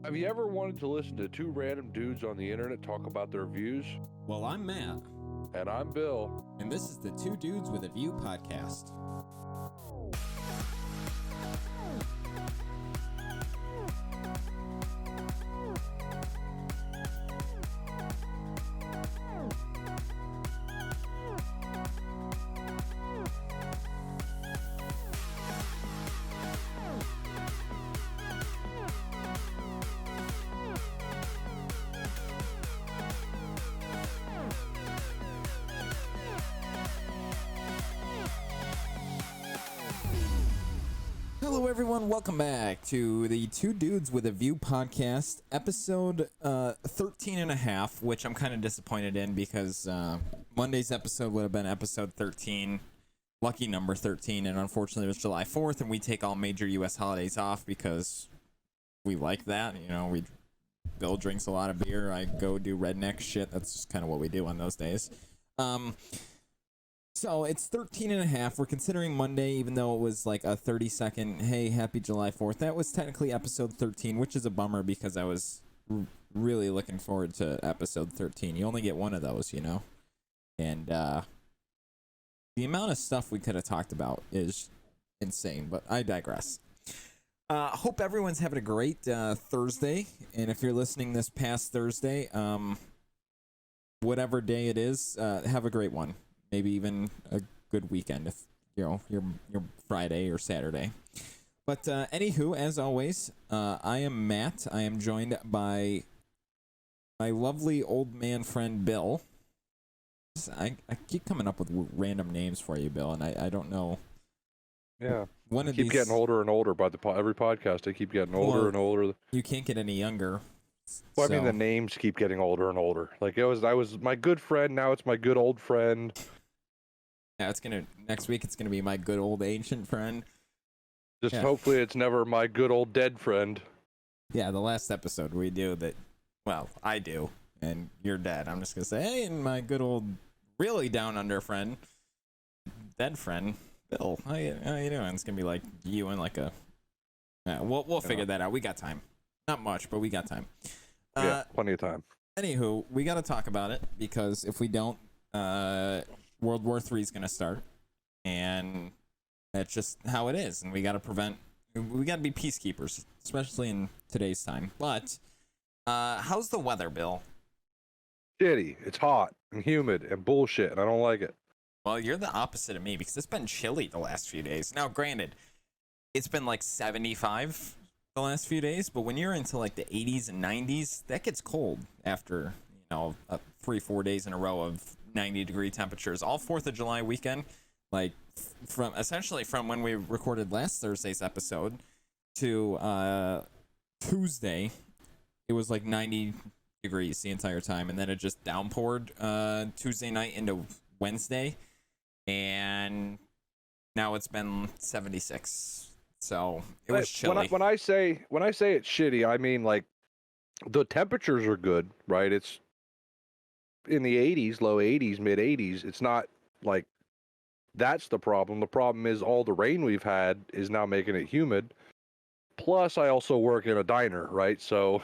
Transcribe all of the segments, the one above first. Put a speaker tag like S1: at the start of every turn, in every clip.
S1: Have you ever wanted to listen to two random dudes on the internet talk about their views?
S2: Well, I'm Matt.
S1: And I'm Bill.
S2: And this is the Two Dudes with a View podcast. Hello, everyone. Welcome back to the Two Dudes with a View podcast, episode 13 and a half, which I'm kind of disappointed in because Monday's episode would have been episode 13, lucky number 13, and unfortunately it was July 4th, and we take all major U.S. holidays off because we like that. You know, Bill drinks a lot of beer. I go do redneck shit. That's just kind of what we do on those days. So it's 13 and a half. We're considering Monday, even though it was like a 30-second, hey, happy July 4th. That was technically episode 13, which is a bummer because I was really looking forward to episode 13. You only get one of those, you know? And the amount of stuff we could have talked about is insane, but I digress. Hope everyone's having a great Thursday. And if you're listening this past Thursday, whatever day it is, have a great one. Maybe even a good weekend if, you know, your Friday or Saturday. But anywho, as always, I am Matt. I am joined by my lovely old man friend, Bill. I keep coming up with random names for you, Bill, and I don't know.
S1: Yeah. Keep getting older and older by every podcast. They keep getting older and older.
S2: You can't get any younger.
S1: Well, I mean, the names keep getting older and older. Like I was my good friend. Now it's my good old friend.
S2: Yeah, next week it's gonna be my good old ancient friend.
S1: Hopefully it's never my good old dead friend.
S2: Yeah, the last episode we do that, well, I do, and you're dead. I'm just gonna say, hey, and my good old, really down under friend, dead friend, Bill. How you doing? It's gonna be like you and like a. We'll figure that out. We got time. Not much, but we got time.
S1: Yeah, plenty of time.
S2: Anywho, we got to talk about it because if we don't, World War III is going to start, and that's just how it is. And we got to be peacekeepers, especially in today's time. But how's the weather, Bill?
S1: Shitty. It's hot and humid and bullshit, and I don't like it.
S2: Well, you're the opposite of me because it's been chilly the last few days. Now, granted, it's been like 75 the last few days, but when you're into like the 80s and 90s, that gets cold after, 3-4 days in a row of 90-degree temperatures. All 4th of July weekend, like from when we recorded last Thursday's episode to Tuesday, it was like 90 degrees the entire time, and then it just downpoured Tuesday night into Wednesday, and now it's been 76. So it was chilly.
S1: When I say it's shitty, I mean like the temperatures are good, right? It's in the 80s, low 80s, mid 80s. It's not like that's the problem. The problem is all the rain we've had is now making it humid. Plus, I also work in a diner, right? So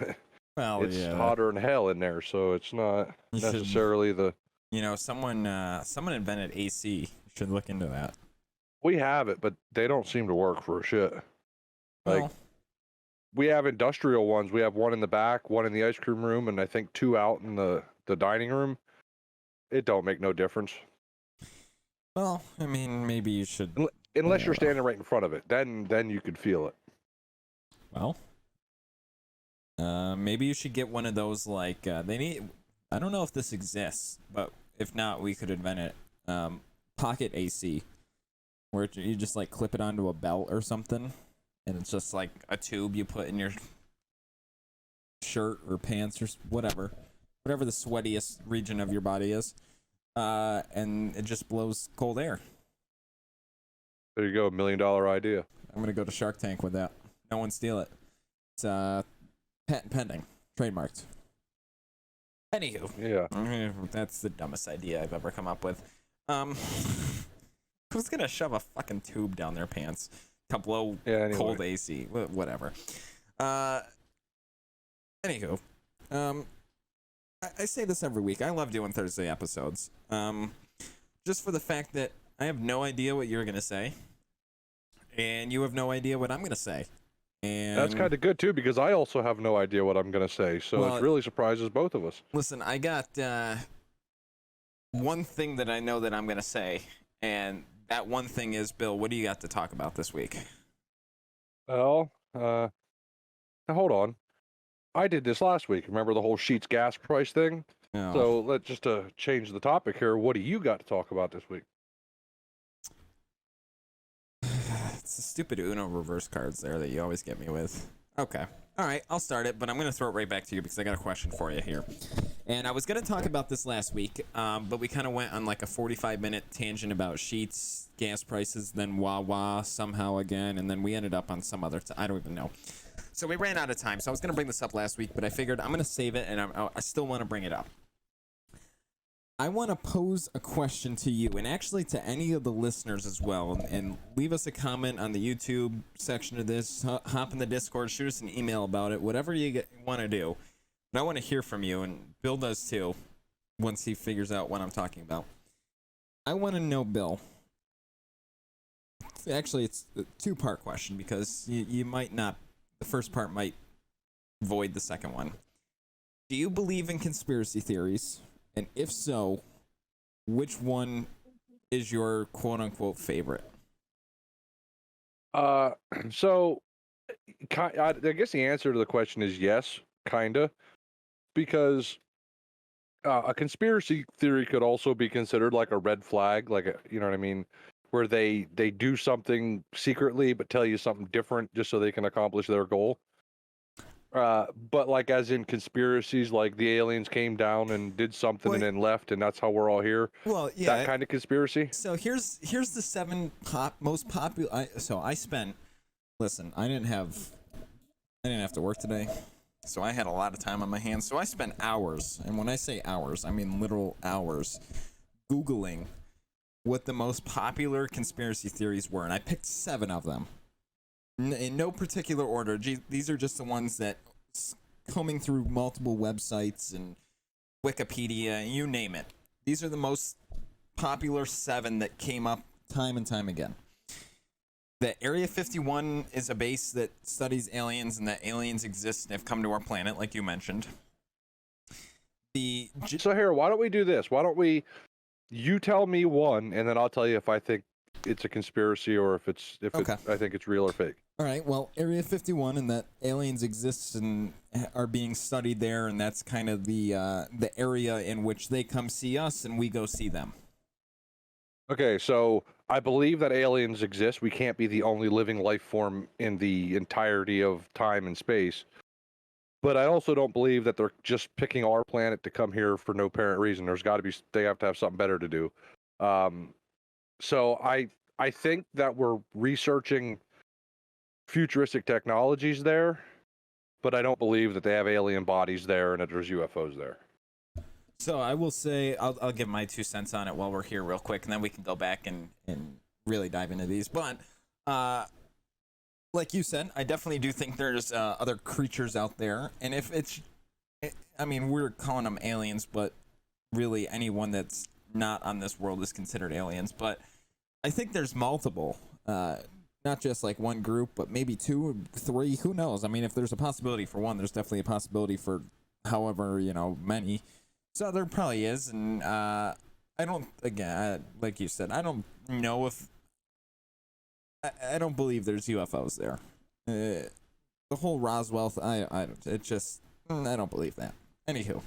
S1: it's hotter than hell in there. So it's not necessarily the.
S2: Someone invented AC. You should look into that.
S1: We have it, but they don't seem to work for shit. Like, we have industrial ones. We have one in the back, one in the ice cream room, and I think 2 out in the dining room. It don't make no difference.
S2: Well, I mean, maybe you should.
S1: Unless you're standing right in front of it, then you could feel it.
S2: Well, maybe you should get one of those. Like they need. I don't know if this exists, but if not, we could invent it. Pocket AC. Where you just like clip it onto a belt or something, and it's just like a tube you put in your shirt or pants or whatever the sweatiest region of your body is, and it just blows cold air.
S1: There you go, $1 million idea.
S2: I'm gonna go to Shark Tank with that. No one steal it. It's patent pending, trademarked. Anywho,
S1: yeah,
S2: that's the dumbest idea I've ever come up with. Who's gonna shove a fucking tube down their pants to blow cold AC? Whatever. Anywho, I say this every week. I love doing Thursday episodes. Just for the fact that I have no idea what you're gonna say, and you have no idea what I'm gonna say. And
S1: That's kind of good too, because I also have no idea what I'm going to say, so it really surprises both of us.
S2: Listen, I got one thing that I know that I'm going to say, and that one thing is, Bill, what do you got to talk about this week?
S1: Well, now hold on. I did this last week. Remember the whole Sheetz gas price thing?
S2: No.
S1: So let's just change the topic here. What do you got to talk about this week?
S2: It's the stupid Uno reverse cards there that you always get me with. Okay. All right, I'll start it, but I'm going to throw it right back to you because I got a question for you here. And I was going to talk about this last week, but we kind of went on like a 45-minute tangent about Sheetz, gas prices, then Wawa somehow again, and then we ended up on some other I don't even know. So we ran out of time, so I was going to bring this up last week, but I figured I'm going to save it, and I still want to bring it up. I want to pose a question to you, and actually to any of the listeners as well, and leave us a comment on the YouTube section of this, hop in the Discord, shoot us an email about it, whatever you want to do. But I want to hear from you, and Bill does too, once he figures out what I'm talking about. I want to know, Bill. Actually, it's a two-part question, because you might not, the first part might void the second one. Do you believe in conspiracy theories? And if so, which one is your quote-unquote favorite?
S1: So I guess the answer to the question is yes, kinda, because a conspiracy theory could also be considered like a red flag, like you know what I mean, where they do something secretly but tell you something different just so they can accomplish their goal. But like as in conspiracies, like the aliens came down and did something and then left, and that's how we're all here.
S2: Well, yeah,
S1: that kind of conspiracy.
S2: So here's the seven most popular. Listen, I didn't have to work today, so I had a lot of time on my hands. So I spent hours, and when I say hours, I mean literal hours, Googling what the most popular conspiracy theories were, and I picked 7 of them. In no particular order. These are just the ones that combing through multiple websites and Wikipedia, you name it. These are the most popular 7 that came up time and time again. That Area 51 is a base that studies aliens and that aliens exist and have come to our planet, like you mentioned.
S1: So here, why don't we do this? Why don't you tell me one, and then I'll tell you if I think it's a conspiracy or if I think it's real or fake.
S2: All right, well, Area 51 and that aliens exist and are being studied there, and that's kind of the area in which they come see us and we go see them.
S1: Okay, so I believe that aliens exist. We can't be the only living life form in the entirety of time and space. But I also don't believe that they're just picking our planet to come here for no apparent reason. They have to have something better to do. So I think that we're researching futuristic technologies there, but I don't believe that they have alien bodies there and that there's UFOs there.
S2: So I will say, I'll give my 2 cents on it while we're here real quick, and then we can go back and really dive into these. But like you said, I definitely do think there's other creatures out there, and we're calling them aliens, but really anyone that's not on this world is considered aliens. But I think there's multiple. Not just like one group, but maybe 2 or 3. Who knows? I mean, if there's a possibility for one, there's definitely a possibility for however, many. So there probably is. And like you said, I don't know if. I don't believe there's UFOs there. The whole Roswell, I don't believe that. Anywho.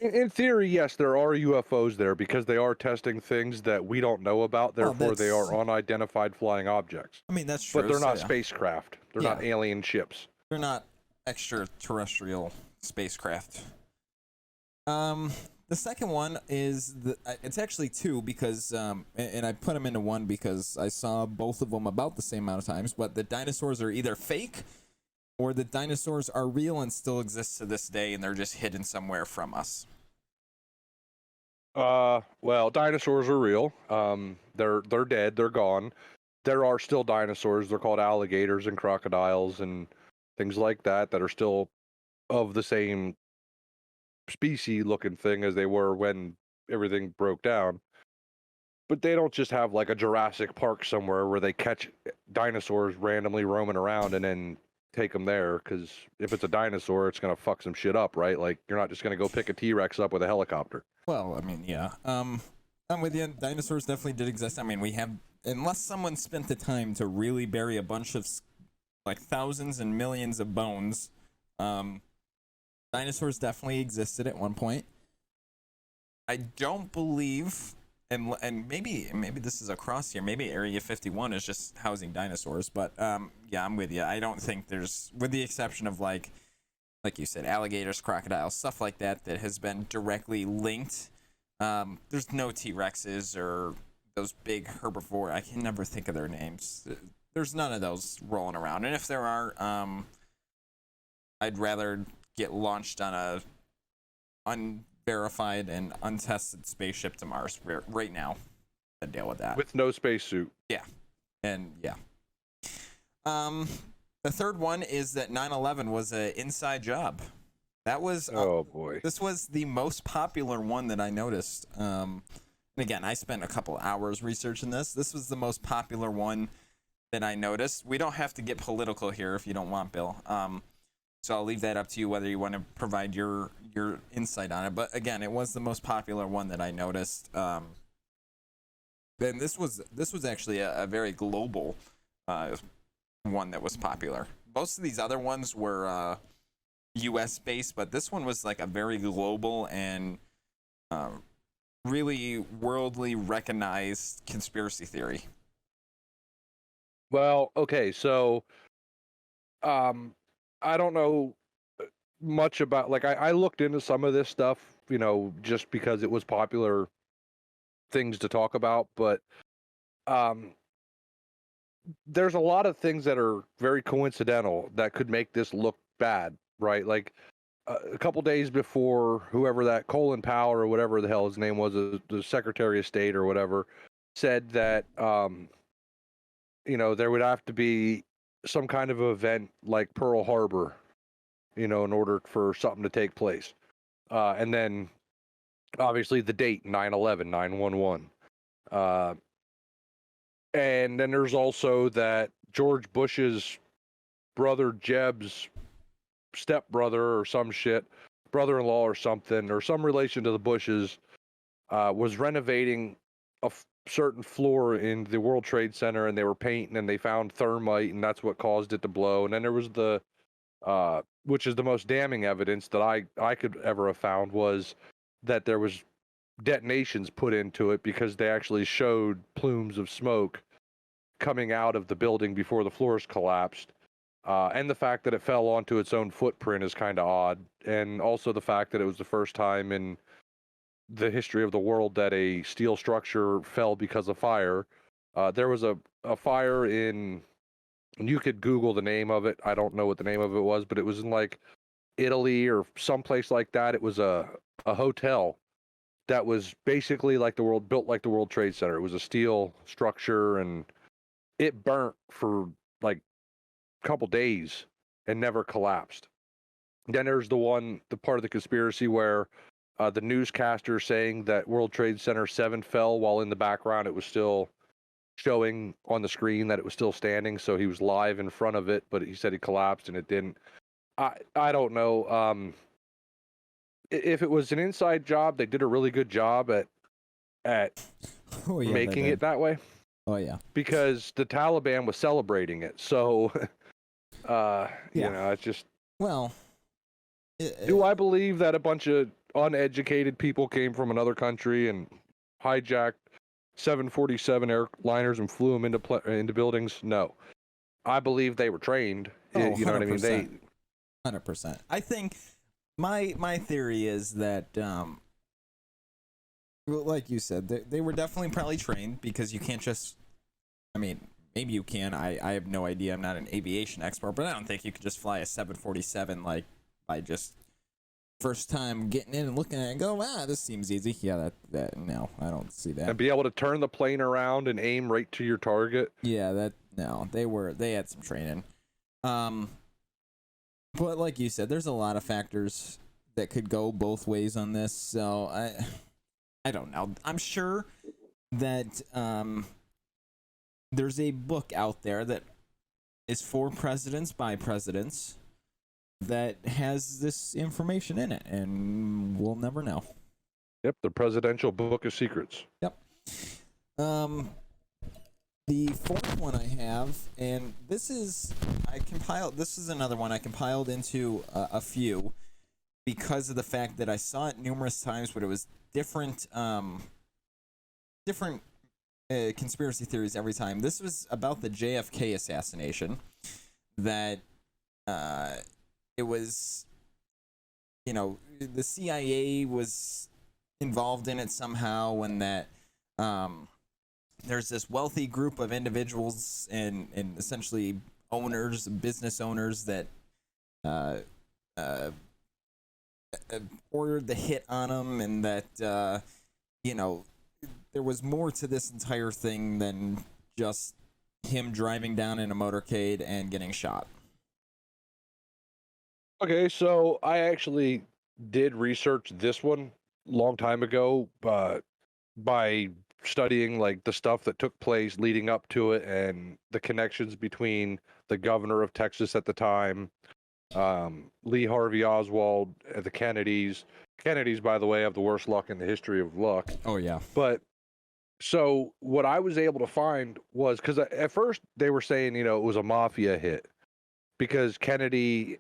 S1: In theory, yes, there are UFOs there because they are testing things that we don't know about. Therefore, they are unidentified flying objects.
S2: I mean, that's true.
S1: But they're not spacecraft. They're not alien ships.
S2: They're not extraterrestrial spacecraft. The second one is it's actually 2 because and I put them into one because I saw both of them about the same amount of times. But the dinosaurs are either fake, or the dinosaurs are real and still exist to this day, and they're just hidden somewhere from us.
S1: Well, dinosaurs are real. They're dead. They're gone. There are still dinosaurs. They're called alligators and crocodiles and things like that are still of the same species looking thing as they were when everything broke down. But they don't just have like a Jurassic Park somewhere where they catch dinosaurs randomly roaming around and then take them there. Because if it's a dinosaur, it's gonna fuck some shit up, right? Like you're not just gonna go pick a T-Rex up with a helicopter.
S2: Well, I mean, yeah. I'm with you. Dinosaurs definitely did exist. I mean, we have, unless someone spent the time to really bury a bunch of like thousands and millions of bones, dinosaurs definitely existed at one point. I don't believe, and maybe this is across here. Maybe Area 51 is just housing dinosaurs. But yeah, I'm with you. I don't think there's, with the exception of like you said, alligators, crocodiles, stuff like that has been directly linked. There's no T-Rexes or those big herbivore. I can never think of their names. There's none of those rolling around. And if there are, I'd rather get launched on a unverified and untested spaceship to Mars right now than deal with that.
S1: With no spacesuit.
S2: Yeah. And yeah. The third one is that 9/11 was an inside job. That was
S1: oh boy.
S2: This was the most popular one that I noticed. And again, I spent a couple hours researching this. This was the most popular one that I noticed. We don't have to get political here if you don't want, Bill. So I'll leave that up to you whether you want to provide your insight on it. But again, it was the most popular one that I noticed. And this was actually a very global one that was popular. Most of these other ones were U.S. based, but this one was like a very global and really worldly recognized conspiracy theory.
S1: Well, okay, so I don't know much about, like, I looked into some of this stuff, you know, just because it was popular things to talk about, but there's a lot of things that are very coincidental that could make this look bad, right? Like a couple days before, whoever that Colin Powell or whatever the hell his name was, the Secretary of State or whatever, said that you know, there would have to be some kind of event like Pearl Harbor, you know, in order for something to take place. And then obviously the date 9/11, 9/11. And then there's also that George Bush's brother Jeb's stepbrother or some shit, brother-in-law or something, or some relation to the Bushes, was renovating a certain floor in the World Trade Center, and they were painting, and they found thermite, and that's what caused it to blow. And then there was the, which is the most damning evidence that I could ever have found, was that there was detonations put into it because they actually showed plumes of smoke coming out of the building before the floors collapsed. And the fact that it fell onto its own footprint is kind of odd. And also the fact that it was the first time in the history of the world that a steel structure fell because of fire. There was a fire in, and you could Google the name of it. I don't know what the name of it was, but it was in like Italy or someplace like that. It was a hotel that was basically like built like the World Trade Center. It was a steel structure, and it burnt for like a couple days and never collapsed. Then there's the part of the conspiracy where the newscaster saying that World Trade Center 7 fell, while in the background it was still showing on the screen that it was still standing. So he was live in front of it, but he said it collapsed and it didn't. I don't know. If it was an inside job, they did a really good job at making it that way.
S2: Oh yeah,
S1: because the Taliban was celebrating it. So, you know, it's just.
S2: Well,
S1: do I believe that a bunch of uneducated people came from another country and hijacked 747 airliners and flew them into buildings? No, I believe they were trained.
S2: Oh,
S1: you know what I mean? They
S2: 100%. I think my theory is that, like you said, they were definitely probably trained, because you can't just, I mean, maybe you can. I have no idea. I'm not an aviation expert, but I don't think you could just fly a 747 like by just first time getting in and looking at it and go, wow, this seems easy. Yeah, that no, I don't see that.
S1: And be able to turn the plane around and aim right to your target.
S2: Yeah, they had some training. But like you said, there's a lot of factors that could go both ways on this. So I don't know. I'm sure that there's a book out there that is for presidents by presidents that has this information in it, and we'll never know.
S1: Yep, the Presidential Book of Secrets.
S2: Yep. The fourth one I have, and this is another one I compiled into a few because of the fact that I saw it numerous times, but it was different conspiracy theories every time. This was about the JFK assassination. That it was, the CIA was involved in it somehow, and that there's this wealthy group of individuals and essentially business owners that ordered the hit on him, and that there was more to this entire thing than just him driving down in a motorcade and getting shot.
S1: Okay, so I actually did research this one long time ago by studying like the stuff that took place leading up to it and the connections between the governor of Texas at the time, Lee Harvey Oswald, the Kennedys. Kennedys, by the way, have the worst luck in the history of luck.
S2: Oh yeah.
S1: But so what I was able to find was, because at first they were saying, it was a mafia hit because Kennedy,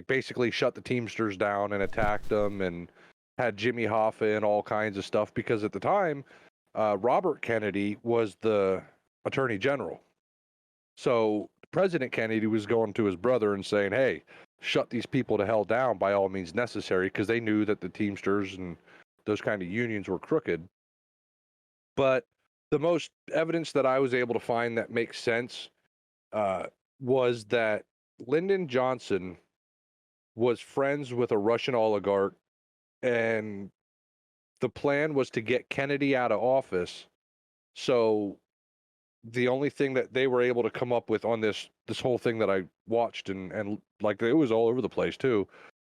S1: basically shut the Teamsters down and attacked them and had Jimmy Hoffa and all kinds of stuff. Because at the time, Robert Kennedy was the Attorney General. So President Kennedy was going to his brother and saying, hey, shut these people to hell down by all means necessary, because they knew that the Teamsters and those kind of unions were crooked. But the most evidence that I was able to find that makes sense was that Lyndon Johnson was friends with a Russian oligarch, and the plan was to get Kennedy out of office. So the only thing that they were able to come up with on this whole thing that I watched and like it was all over the place too,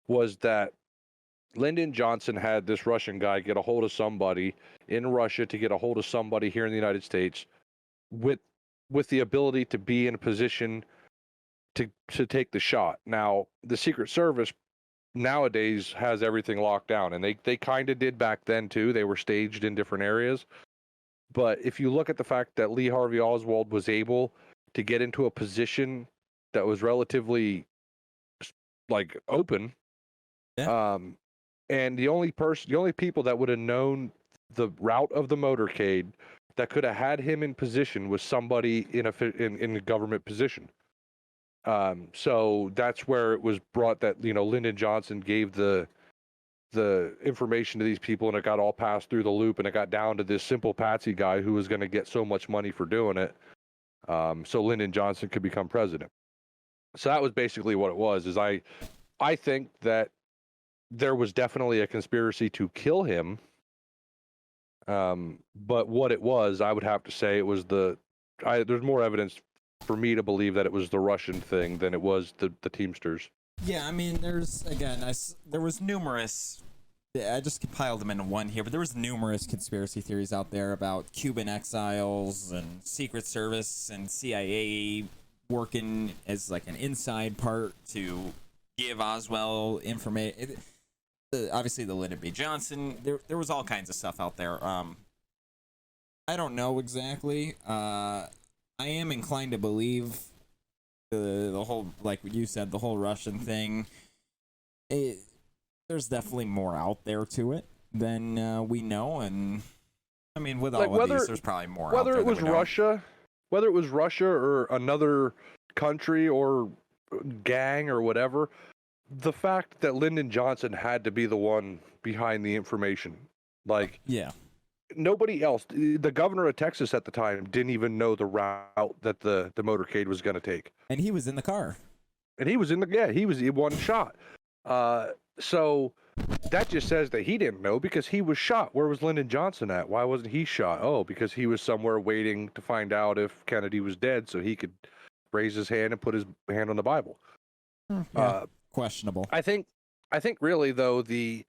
S1: was that Lyndon Johnson had this Russian guy get a hold of somebody in Russia to get a hold of somebody here in the United States with the ability to be in a position to take the shot. Now, the Secret Service nowadays has everything locked down, and they kind of did back then too. They were staged in different areas. But if you look at the fact that Lee Harvey Oswald was able to get into a position that was relatively open,
S2: yeah.
S1: And the only people that would have known the route of the motorcade that could have had him in position was somebody in a government position. So that's where it was brought that Lyndon Johnson gave the information to these people, and it got all passed through the loop, and it got down to this simple patsy guy who was going to get so much money for doing it. So Lyndon Johnson could become president. So that was basically what it was. Is I think that there was definitely a conspiracy to kill him. But what it was, I would have to say it was there's more evidence for me to believe that it was the Russian thing than it was the Teamsters.
S2: Yeah, I mean, there was numerous. I just compiled them into one here, but there was numerous conspiracy theories out there about Cuban exiles and Secret Service and CIA working as like an inside part to give Oswald information. Obviously, the Lyndon B. Johnson. There was all kinds of stuff out there. I don't know exactly. I am inclined to believe the whole, like you said, the whole Russian thing. There's definitely more out there to it than we know, and I mean, with all of these, there's probably more.
S1: Whether
S2: out there
S1: it was Russia, whether it was Russia or another country or gang or whatever, the fact that Lyndon Johnson had to be the one behind the information,
S2: yeah.
S1: Nobody else, the governor of Texas at the time didn't even know the route that the motorcade was going to take.
S2: And he was in the car.
S1: And he was he one shot. So that just says that he didn't know because he was shot. Where was Lyndon Johnson at? Why wasn't he shot? Oh, because he was somewhere waiting to find out if Kennedy was dead so he could raise his hand and put his hand on the Bible.
S2: Yeah, questionable.
S1: I think really though the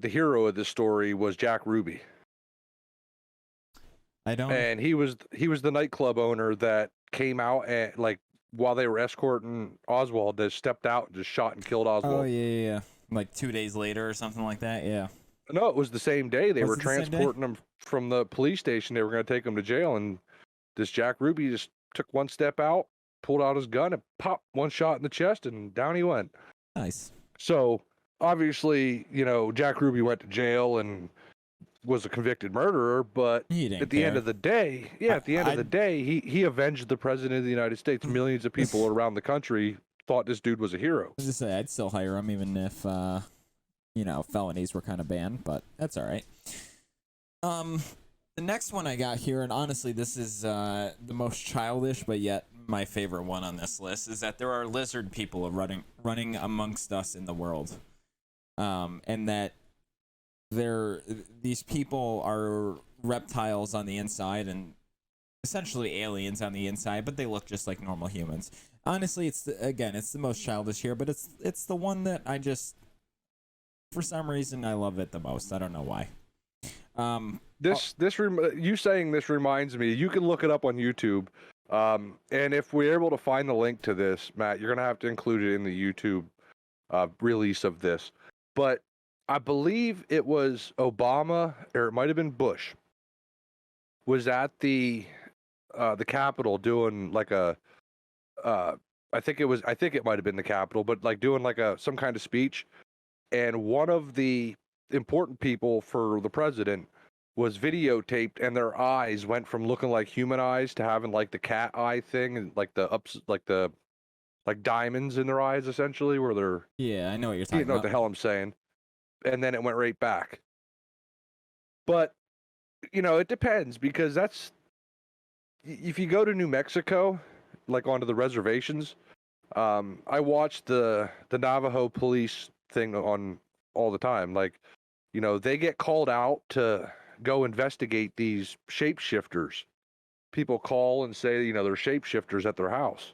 S1: hero of this story was Jack Ruby,
S2: I don't.
S1: and he was the nightclub owner that came out and like while they were escorting Oswald, they stepped out and just shot and killed
S2: Oh
S1: Oswald.
S2: yeah. Like 2 days later or something like that. Yeah.
S1: No, it was the same day. They
S2: Was
S1: were
S2: it the same day?
S1: transporting him from the police station. They were going to take him to jail, and this Jack Ruby just took one step out, pulled out his gun, and popped one shot in the chest, and down he went.
S2: Nice.
S1: So obviously, Jack Ruby went to jail and was a convicted murderer, but
S2: He didn't
S1: at the end
S2: care.
S1: of the day, he avenged the president of the United States. Millions of people around the country thought this dude was a hero.
S2: I was just say I'd still hire him even if felonies were kind of banned, but that's all right. The next one I got here, and honestly, this is the most childish, but yet my favorite one on this list, is that there are lizard people running amongst us in the world, and that these people are reptiles on the inside and essentially aliens on the inside, but they look just like normal humans. Honestly, it's the most childish here, but it's the one that I just, for some reason, I love it the most. I don't know why.
S1: You saying this reminds me. You can look it up on YouTube, and if we're able to find the link to this, Matt, you're gonna have to include it in the YouTube release of this. But I believe it was Obama, or it might have been Bush, was at the Capitol doing like a I think it might have been the Capitol, but like doing like some kind of speech, and one of the important people for the president was videotaped, and their eyes went from looking like human eyes to having like the cat eye thing, and like the diamonds in their eyes, essentially, where they're,
S2: Yeah, I know what you're
S1: you
S2: talking
S1: know what
S2: about.
S1: the hell I'm saying. And then it went right back. But it depends, because that's, if you go to New Mexico, like onto the reservations, I watch the Navajo police thing on all the time. Like, they get called out to go investigate these shapeshifters. People call and say, they're shapeshifters at their house.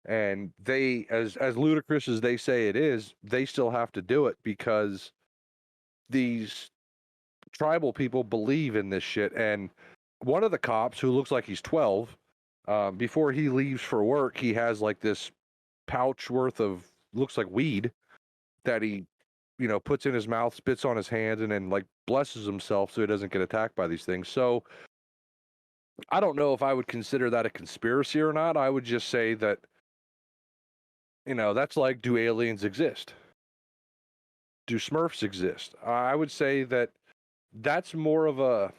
S1: And they, as ludicrous as they say it is, they still have to do it because these tribal people believe in this shit. And one of the cops, who looks like he's 12, before he leaves for work, he has like this pouch worth of, looks like weed, that he puts in his mouth, spits on his hand, and then like blesses himself so he doesn't get attacked by these things. So I don't know if I would consider that a conspiracy or not. I would just say that, that's like, do aliens exist? Do Smurfs exist? I would say that that's more of a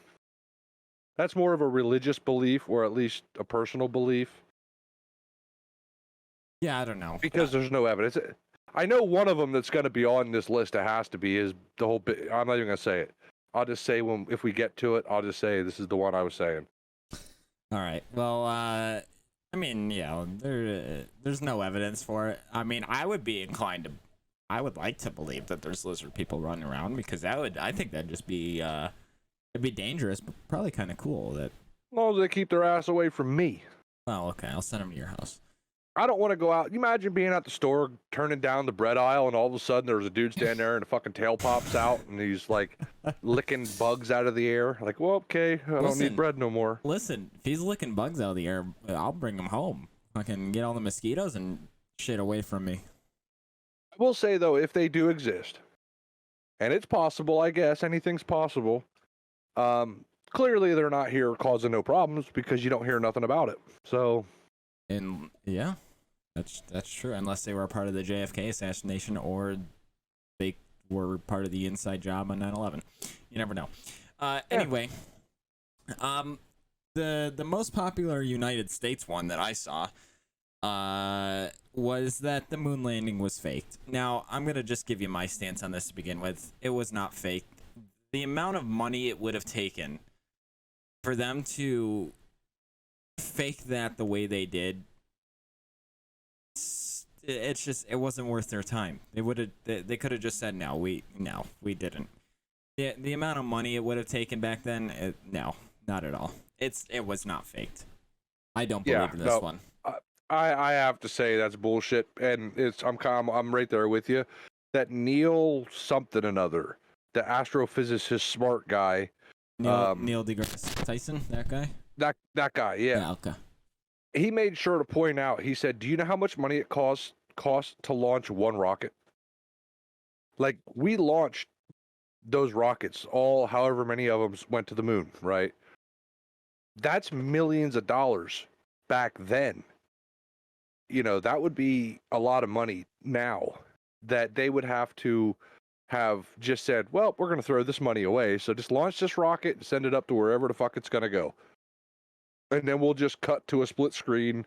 S1: religious belief, or at least a personal belief,
S2: Yeah, I don't know.
S1: because there's no evidence. I know one of them that's going to be on this list. It has to be, is the whole bit. I'm not even going to say it. I'll just say, if we get to it, I'll just say this is the one I was saying.
S2: All right. Well, I mean, yeah, there's no evidence for it. I mean, I would like to believe that there's lizard people running around, because I think that'd just be, it'd be dangerous, but probably kind of cool. That.
S1: As long as they keep their ass away from me.
S2: Oh, okay. I'll send them to your house.
S1: I don't want to go out. You imagine being at the store, turning down the bread aisle, and all of a sudden there's a dude standing there and a fucking tail pops out, and he's like licking bugs out of the air. Like, well, okay, I don't need bread no more.
S2: Listen, if he's licking bugs out of the air, I'll bring him home. I can get all the mosquitoes and shit away from me.
S1: I will say, though, if they do exist, and it's possible, I guess, anything's possible, clearly they're not here causing no problems, because you don't hear nothing about it. So,
S2: and yeah, that's true, unless they were a part of the JFK assassination, or they were part of the inside job on 9/11. You never know. Anyway, the most popular United States one that I saw was that the moon landing was faked. Now, I'm going to just give you my stance on this to begin with. It was not faked. The amount of money it would have taken for them to fake that the way they did, it's just, it wasn't worth their time. They could have just said, no, we didn't. The amount of money it would have taken back then, no, not at all. It was not faked. I don't believe in this one.
S1: I have to say that's bullshit, and I'm right there with you. That Neil something another, the astrophysicist, smart guy,
S2: Neil deGrasse Tyson, that guy.
S1: that guy, yeah.
S2: Yeah. Okay.
S1: He made sure to point out. He said, "Do you know how much money it costs to launch one rocket? Like we launched those rockets, however many of them went to the moon, right? That's millions of dollars back then. That would be a lot of money now that they would have to have just said, well, we're going to throw this money away. So just launch this rocket and send it up to wherever the fuck it's going to go. And then we'll just cut to a split screen,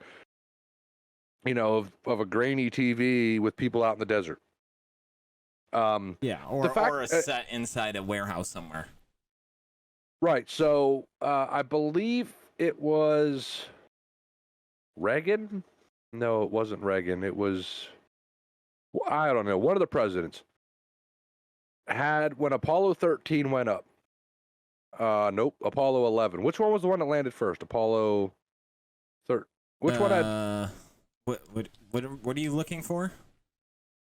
S1: of a grainy TV with people out in the desert.
S2: Yeah, or a set inside a warehouse somewhere.
S1: Right. So I believe it was Reagan. No, it wasn't Reagan. It was, I don't know, one of the presidents had, when Apollo 13 went up. Nope, Apollo 11. Which one was the one that landed first? Apollo 13. Which one had?
S2: What are you looking for?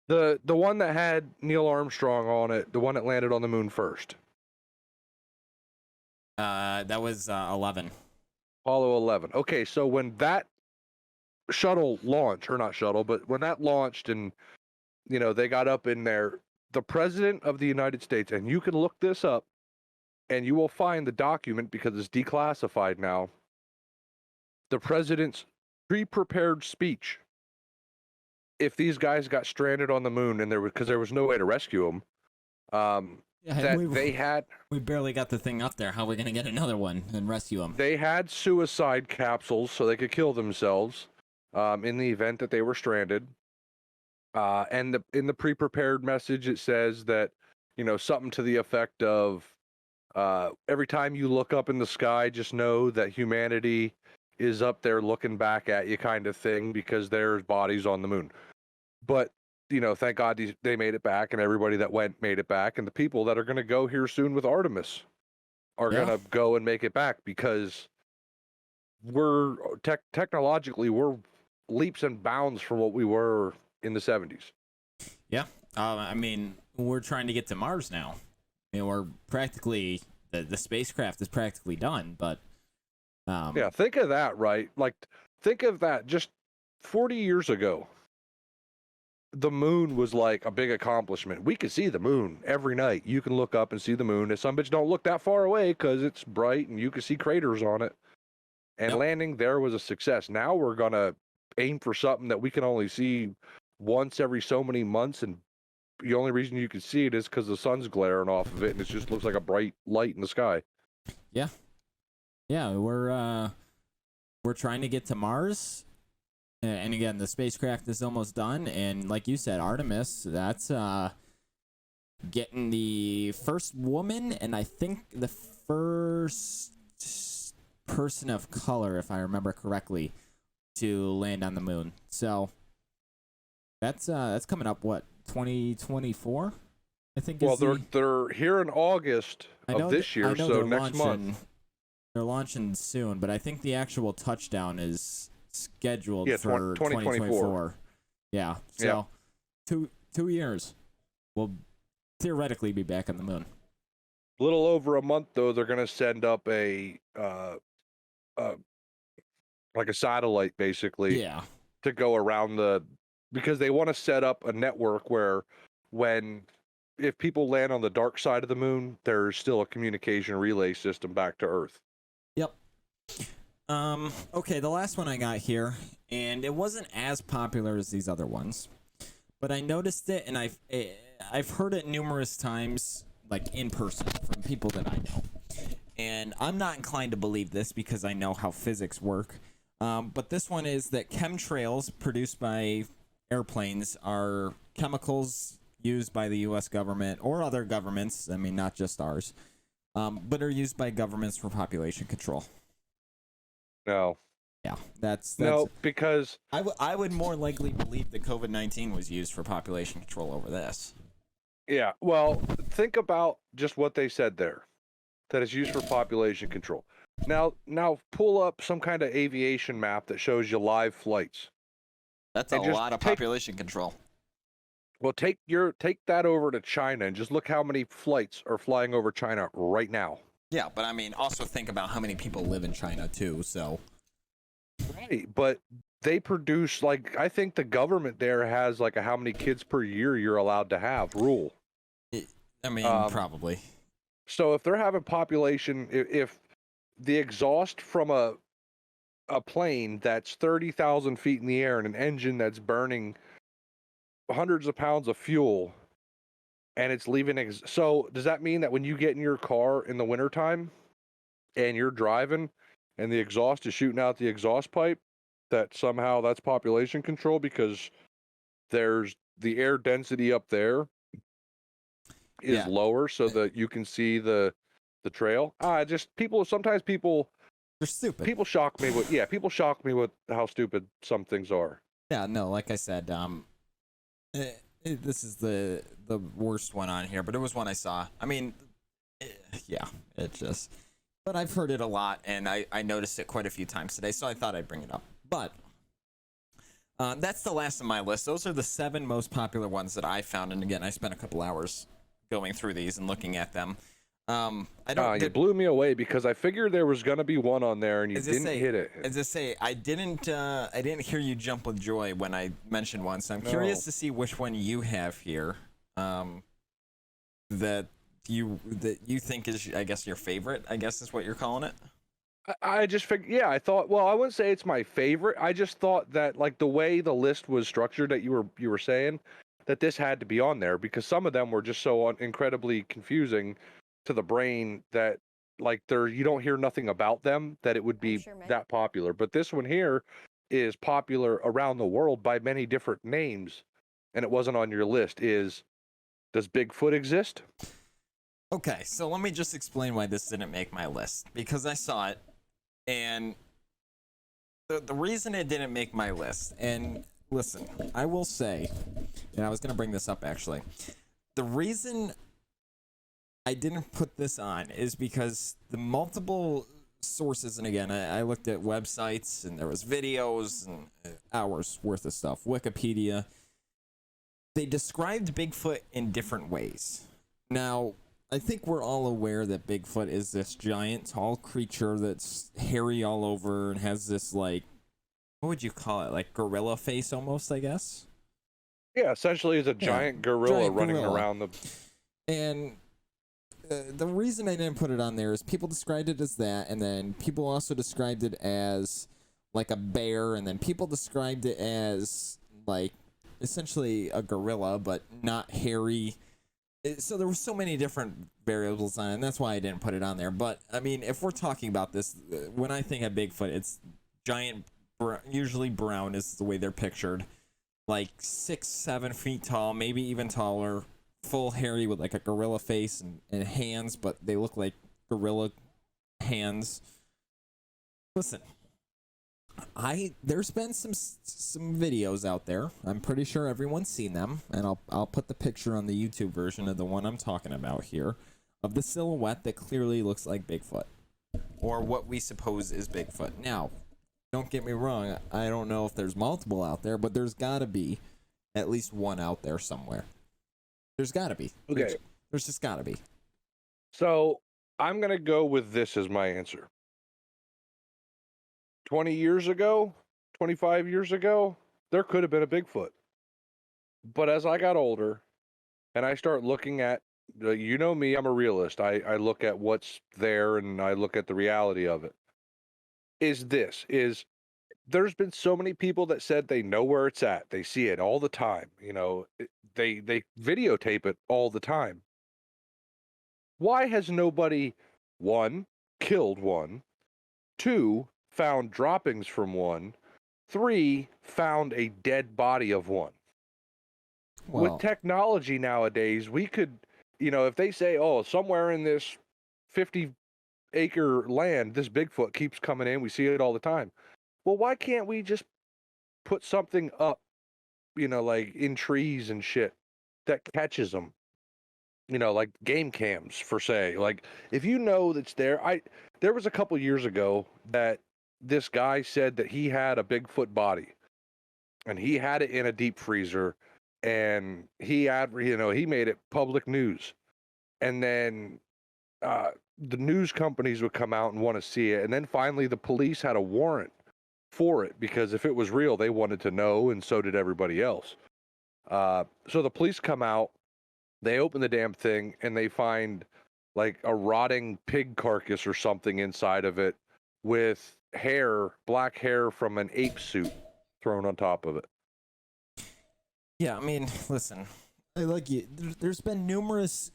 S1: The one that had Neil Armstrong on it, the one that landed on the moon first.
S2: That was 11.
S1: Apollo 11. Okay, so when that shuttle launched, or not shuttle, but when that launched and, they got up in there, the president of the United States, and you can look this up, and you will find the document because it's declassified now, the president's pre-prepared speech. If these guys got stranded on the moon and because there was no way to rescue them, we
S2: barely got the thing up there. How are we going to get another one and rescue them?
S1: They had suicide capsules so they could kill themselves in the event that they were stranded. And in the pre-prepared message, it says that, something to the effect of, every time you look up in the sky, just know that humanity is up there looking back at you, kind of thing, because there's bodies on the moon. But, thank God they made it back, and everybody that went made it back, and the people that are going to go here soon with Artemis are going to go and make it back, because we're technologically, we're leaps and bounds from what we were in the 70s.
S2: Yeah. I mean, we're trying to get to Mars now. We're practically, the spacecraft is practically done, but
S1: yeah, think of that, right? Like, think of that. Just 40 years ago, the moon was like a big accomplishment. We could see the moon every night. You can look up and see the moon. And some bitch don't look that far away because it's bright and you can see craters on it. And landing there was a success. Now we're going to aim for something that we can only see once every so many months, and the only reason you can see it is because the sun's glaring off of it, and it just looks like a bright light in the sky.
S2: Yeah, we're trying to get to Mars, and again, the spacecraft is almost done. And like you said, Artemis, that's getting the first woman, and I think the first person of color, if I remember correctly, to land on the moon. So that's coming up, what, 2024? I think.
S1: Well, they're here in August of this year, so next month.
S2: They're launching soon, but I think the actual touchdown is scheduled for
S1: 2024.
S2: Yeah, so 2 years, we'll theoretically be back on the moon.
S1: A little over a month, though, they're going to send up a like a satellite, basically, to go around because they want to set up a network where if people land on the dark side of the moon, there's still a communication relay system back to Earth.
S2: Yep. Okay, the last one I got here, and it wasn't as popular as these other ones, but I noticed it, and I've heard it numerous times, like in person, from people that I know. And I'm not inclined to believe this because I know how physics work. But this one is that chemtrails produced by airplanes are chemicals used by the U.S. government or other governments. I mean, not just ours, but are used by governments for population control.
S1: No.
S2: Yeah, that's
S1: no, because
S2: I would more likely believe that COVID-19 was used for population control over this.
S1: Yeah, well, think about just what they said there, that it's used for population control. Now pull up some kind of aviation map that shows you live flights.
S2: That's a
S1: And just
S2: lot of population control.
S1: well, take that over to China and just look how many flights are flying over China right now.
S2: Yeah, but I mean, also think about how many people live in China too. So
S1: Right, but they produce like I think the government there has like a how many kids per year you're allowed to have rule.
S2: I mean, probably.
S1: So if they're having population, if the exhaust from a plane that's 30,000 feet in the air and an engine that's burning hundreds of pounds of fuel and it's leaving so does that mean that when you get in your car in the wintertime and you're driving and the exhaust is shooting out the exhaust pipe, that somehow that's population control because there's the air density up there is lower so that you can see the trail? Just sometimes people
S2: They're stupid.
S1: People shock me with how stupid some things are.
S2: Yeah, no, like I said, this is the worst one on here, but it was one I saw. I mean, it just. But I've heard it a lot, and I noticed it quite a few times today, so I thought I'd bring it up. But that's the last of my list. Those are the 7 most popular ones that I found, and again, I spent a couple hours going through these and looking at them.
S1: You blew me away because I figured there was gonna be one on there and you didn't hit it.
S2: As I say, I didn't hear you jump with joy when I mentioned one, so I'm curious to see which one you have here. That you think is, I guess, your favorite. I guess is what you're calling it.
S1: I just figured, I thought. Well, I wouldn't say it's my favorite. I just thought that like the way the list was structured that you were saying that this had to be on there because some of them were just so incredibly confusing to the brain that like you don't hear nothing about them that it would be that popular. But this one here is popular around the world by many different names, and it wasn't on your list. Does Bigfoot exist?
S2: Okay, so let me just explain why this didn't make my list because I saw it, and the reason it didn't make my list. And listen, I will say, and I was gonna bring this up actually, the reason I didn't put this on is because the multiple sources, and again, I looked at websites and there was videos and hours worth of stuff, Wikipedia. They described Bigfoot in different ways. Now, I think we're all aware that Bigfoot is this giant, tall creature that's hairy all over and has this, like, what would you call it? Like gorilla face almost, I guess?
S1: Yeah, essentially it's a giant gorilla running around the...
S2: And the reason I didn't put it on there is people described it as that, and then people also described it as like a bear, and then people described it as like essentially a gorilla, but not hairy. So there were so many different variables on it, and that's why I didn't put it on there. But I mean, if we're talking about this, when I think of Bigfoot, it's giant, usually brown is the way they're pictured, like 6-7 feet tall, maybe even taller. Full hairy with like a gorilla face and hands, but they look like gorilla hands. Listen, there's been some videos out there. I'm pretty sure everyone's seen them, and I'll put the picture on the YouTube version of the one I'm talking about here of the silhouette that clearly looks like Bigfoot, or what we suppose is Bigfoot. Now, don't get me wrong, I don't know if there's multiple out there, but there's got to be at least one out there somewhere. There's got to be.
S1: Okay.
S2: There's just got to be.
S1: So I'm going to go with this as my answer. 20 years ago, 25 years ago, there could have been a Bigfoot. But as I got older and I start looking at, you know me, I'm a realist. I look at what's there and I look at the reality of it. There's been so many people that said they know where it's at. They see it all the time. You know, they videotape it all the time. Why has nobody, 1, killed one, 2, found droppings from one, 3, found a dead body of one? Well, with technology nowadays, we could, if they say, oh, somewhere in this 50-acre land, this Bigfoot keeps coming in, we see it all the time. Well, why can't we just put something up, like in trees and shit that catches them? Like game cams, for say. Like, if you know that's there, there was a couple years ago that this guy said that he had a Bigfoot body. and he had it in a deep freezer, and he made it public news, and then the news companies would come out and want to see it, and then finally the police had a warrant for it because if it was real, they wanted to know, and so did everybody else. So the police come out, they open the damn thing, and they find like a rotting pig carcass or something inside of it with hair, black hair from an ape suit thrown on top of it.
S2: Yeah, I mean, listen, like there's been numerous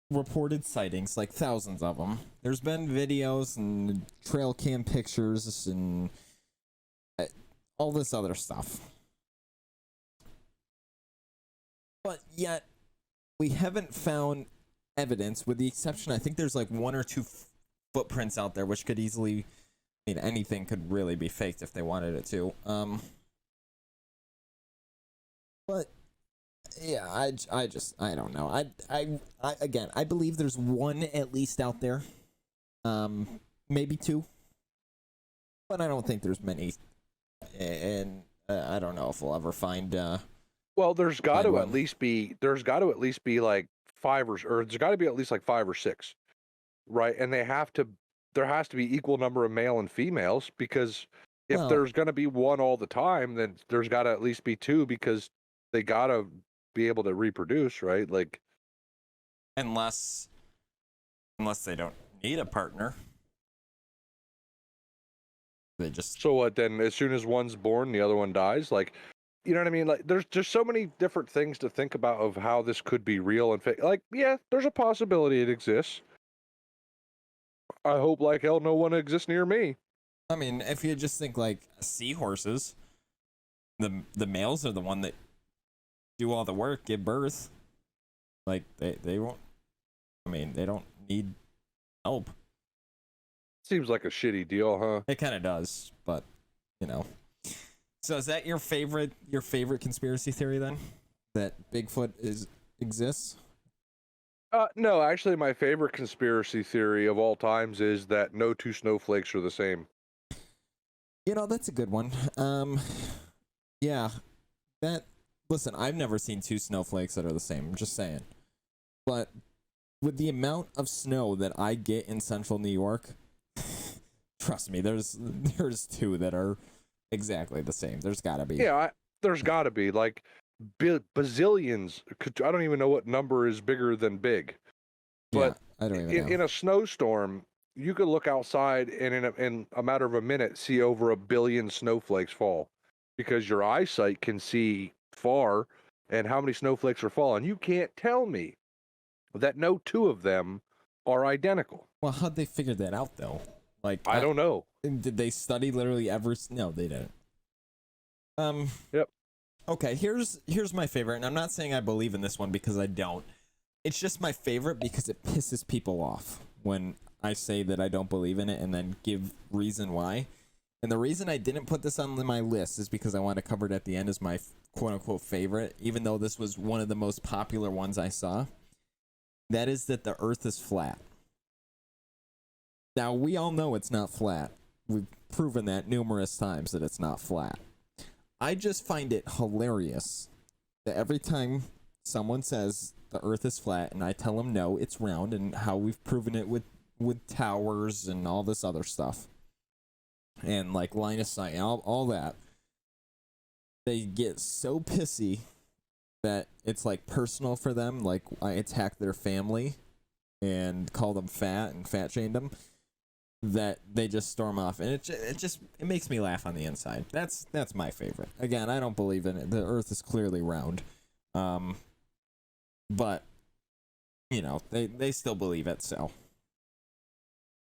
S2: reported sightings, like thousands of them. There's been videos and trail cam pictures and all this other stuff. But yet, we haven't found evidence, with the exception, I think there's like one or two footprints out there, which could easily, I mean, anything could really be faked if they wanted it to. But yeah, I don't know. Again, I believe there's one at least out there, maybe two, but I don't think there's many, and I don't know if we'll ever find.
S1: Well, there's got to at least be like there's got to be at least like 5 or 6, right? And there has to be equal number of male and females, because if there's going to be one all the time, then there's got to at least be 2, because they got to be able to reproduce, right? Like,
S2: unless they don't need a partner, they just.
S1: So what then? As soon as one's born, the other one dies. Like, you know what I mean? Like, there's just so many different things to think about of how this could be real and fake. Like, yeah, there's a possibility it exists. I hope like hell no one exists near me.
S2: I mean, if you just think like seahorses, the males are the one that do all the work, give birth. Like they won't. I mean, they don't need help.
S1: Seems like a shitty deal, huh?
S2: It kind of does, but you know. So is that your favorite conspiracy theory then? That Bigfoot exists?
S1: No, actually my favorite conspiracy theory of all times is that no 2 snowflakes are the same.
S2: You know, that's a good one. Yeah. Listen, I've never seen 2 snowflakes that are the same. I'm just saying. But with the amount of snow that I get in central New York, trust me, there's 2 that are exactly the same. There's gotta be.
S1: Yeah, there's gotta be like bazillions. I don't even know what number is bigger than big. But
S2: yeah, I don't even know.
S1: In a snowstorm, you could look outside and in a matter of a minute see over 1 billion snowflakes fall, because your eyesight can see far and how many snowflakes are falling. You can't tell me that no 2 of them are identical.
S2: Well, how'd they figure that out though? Like,
S1: I don't know.
S2: Did they study literally every? No, they didn't.
S1: Yep.
S2: Okay, here's my favorite, and I'm not saying I believe in this one because I don't. It's just my favorite because it pisses people off when I say that I don't believe in it and then give reason why. And the reason I didn't put this on my list is because I want to cover it at the end as my quote-unquote favorite, even though this was one of the most popular ones I saw. That is that the Earth is flat. Now, we all know it's not flat. We've proven that numerous times that it's not flat. I just find it hilarious that every time someone says the Earth is flat and I tell them no, it's round, and how we've proven it with towers and all this other stuff, and like line of sight, all that, they get so pissy that it's like personal for them. Like, I attack their family and call them fat and fat shamed them, that they just storm off, and it makes me laugh on the inside. That's my favorite. Again, I don't believe in it. The Earth is clearly round, but you know, they still believe it. So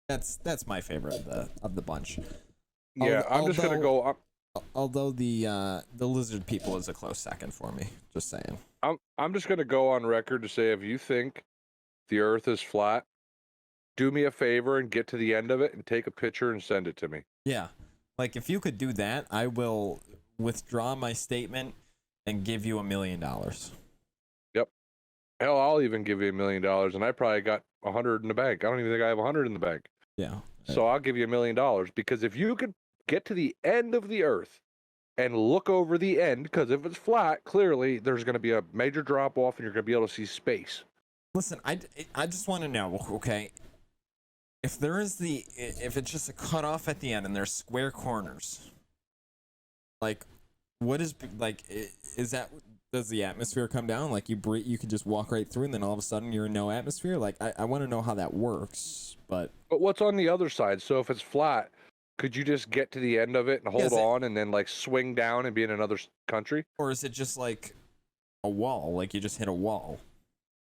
S2: that's my favorite of the bunch.
S1: Yeah, I'm just gonna go.
S2: Although the lizard people is a close second for me. Just saying.
S1: I'm just gonna go on record to say, if you think the Earth is flat, do me a favor and get to the end of it and take a picture and send it to me.
S2: Yeah. Like, if you could do that, I will withdraw my statement and give you $1 million.
S1: Yep. Hell, I'll even give you $1 million, and I probably got 100 in the bank. I don't even think I have 100 in the bank.
S2: Yeah.
S1: So I'll give you $1 million, because if you could get to the end of the Earth and look over the end, because if it's flat, clearly there's going to be a major drop off and you're going to be able to see space.
S2: Listen, I just want to know, okay, if it's just a cutoff at the end and there's square corners, like, what is, like, is that, does the atmosphere come down? Like, you could just walk right through and then all of a sudden you're in no atmosphere? Like, I want to know how that works, but
S1: what's on the other side? So if it's flat, could you just get to the end of it and hold on and then, like, swing down and be in another country?
S2: Or is it just like a wall? Like, you just hit a wall,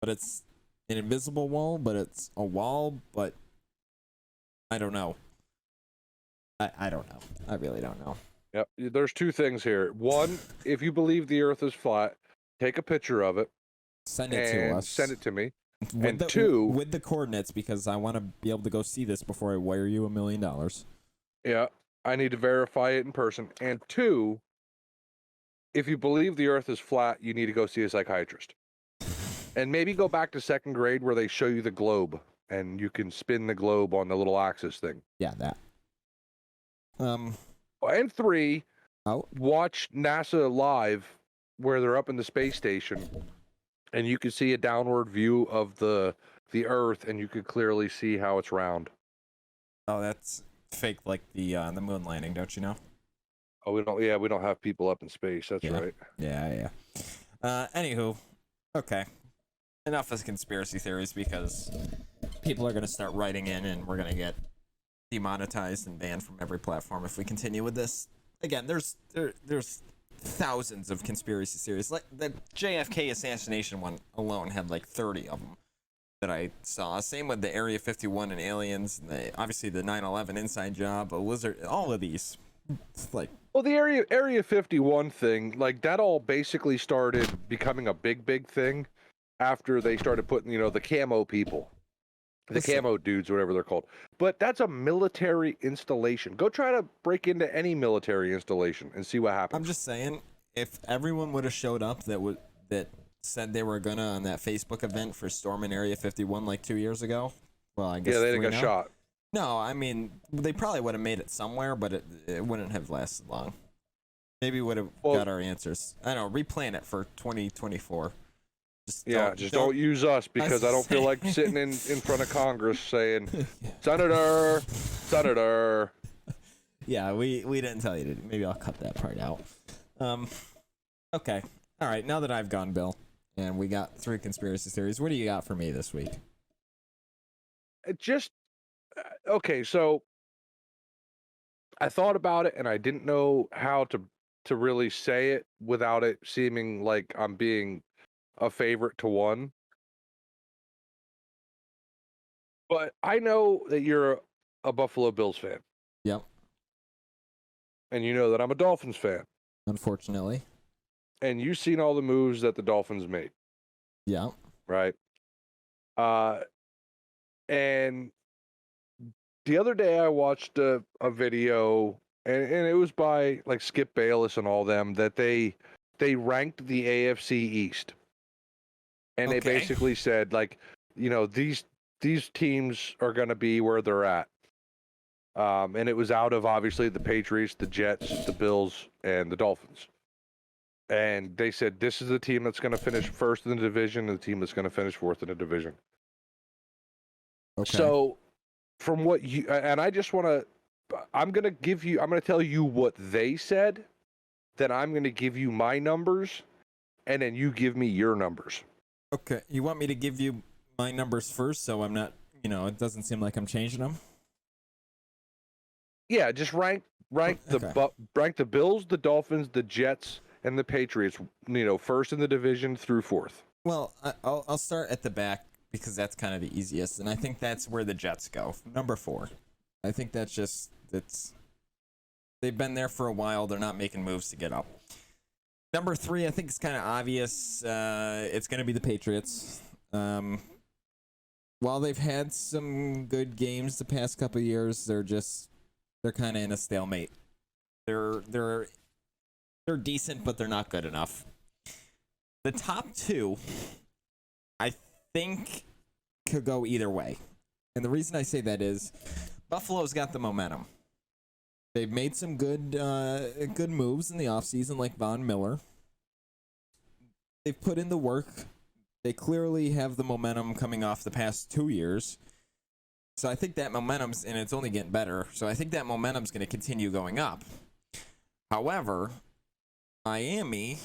S2: but it's an invisible wall, but it's a wall, but I don't know. I don't know. I really don't know.
S1: Yep. There's two things here. One, if you believe the Earth is flat, take a picture of it.
S2: Send it to us.
S1: Send it to me.
S2: And two, with the coordinates, because I want to be able to go see this before I wire you $1 million.
S1: Yeah, I need to verify it in person. And two, if you believe the Earth is flat, you need to go see a psychiatrist. And maybe go back to second grade where they show you the globe and you can spin the globe on the little axis thing.
S2: Yeah, that.
S1: And three, watch NASA live where they're up in the space station and you can see a downward view of the Earth and you could clearly see how it's round.
S2: Oh, that's fake, like the moon landing, don't you know?
S1: Oh, we don't have people up in space. That's right.
S2: Yeah. Anywho, okay. Enough of conspiracy theories, because people are going to start writing in and we're going to get demonetized and banned from every platform if we continue with this. Again, there's thousands of conspiracy theories. Like the JFK assassination one alone had like 30 of them that I saw. Same with the Area 51 and aliens, and obviously the 9/11 inside job, a lizard, all of these. It's like,
S1: well, the Area 51 thing, like, that all basically started becoming a big thing after they started putting, the camo people, the camo dudes, whatever they're called. But that's a military installation. Go try to break into any military installation and see what happens.
S2: I'm just saying, if everyone would have showed up that said they were gonna on that Facebook event for storming Area 51 like 2 years ago, well, I guess
S1: they didn't get shot.
S2: No, I mean, they probably would have made it somewhere, but it wouldn't have lasted long. Maybe would have got our answers. I don't know, replan it for 2024. Just
S1: don't use us, because I don't feel like sitting in front of Congress saying, Senator.
S2: Yeah, we didn't tell you to. Maybe I'll cut that part out. Okay. All right, now that I've gone, Bill, and we got 3 conspiracy theories, what do you got for me this week?
S1: Okay, so I thought about it and I didn't know how to really say it without it seeming like I'm being a favorite to one. But I know that you're a Buffalo Bills fan.
S2: Yep.
S1: And you know that I'm a Dolphins fan.
S2: Unfortunately.
S1: And you've seen all the moves that the Dolphins made.
S2: Yeah.
S1: Right? And the other day I watched a video, and it was by like Skip Bayless and all them, that they ranked the AFC East. And they basically said, like, these teams are going to be where they're at. And it was out of, obviously, the Patriots, the Jets, the Bills, and the Dolphins. And they said, this is the team that's going to finish first in the division and the team that's going to finish fourth in the division. Okay. So from what you, and I just want to, I'm going to tell you what they said, then I'm going to give you my numbers, and then you give me your numbers.
S2: Okay. You want me to give you my numbers first, so I'm not, it doesn't seem like I'm changing them?
S1: Yeah, just rank the Bills, the Dolphins, the Jets, and the Patriots, first in the division through fourth.
S2: Well, I'll start at the back, because that's kind of the easiest, and I think that's where the Jets go. Number 4. I think they've been there for a while. They're not making moves to get up. Number 3, I think it's kind of obvious. It's going to be the Patriots. While they've had some good games the past couple of years, they're kind of in a stalemate. They're decent, but they're not good enough. The top 2, I think, could go either way. And the reason I say that is Buffalo's got the momentum. They've made some good moves in the offseason, like Von Miller. They've put in the work. They clearly have the momentum coming off the past 2 years. So I think that momentum's, and it's only getting better, so I think that momentum's going to continue going up. However, Miami,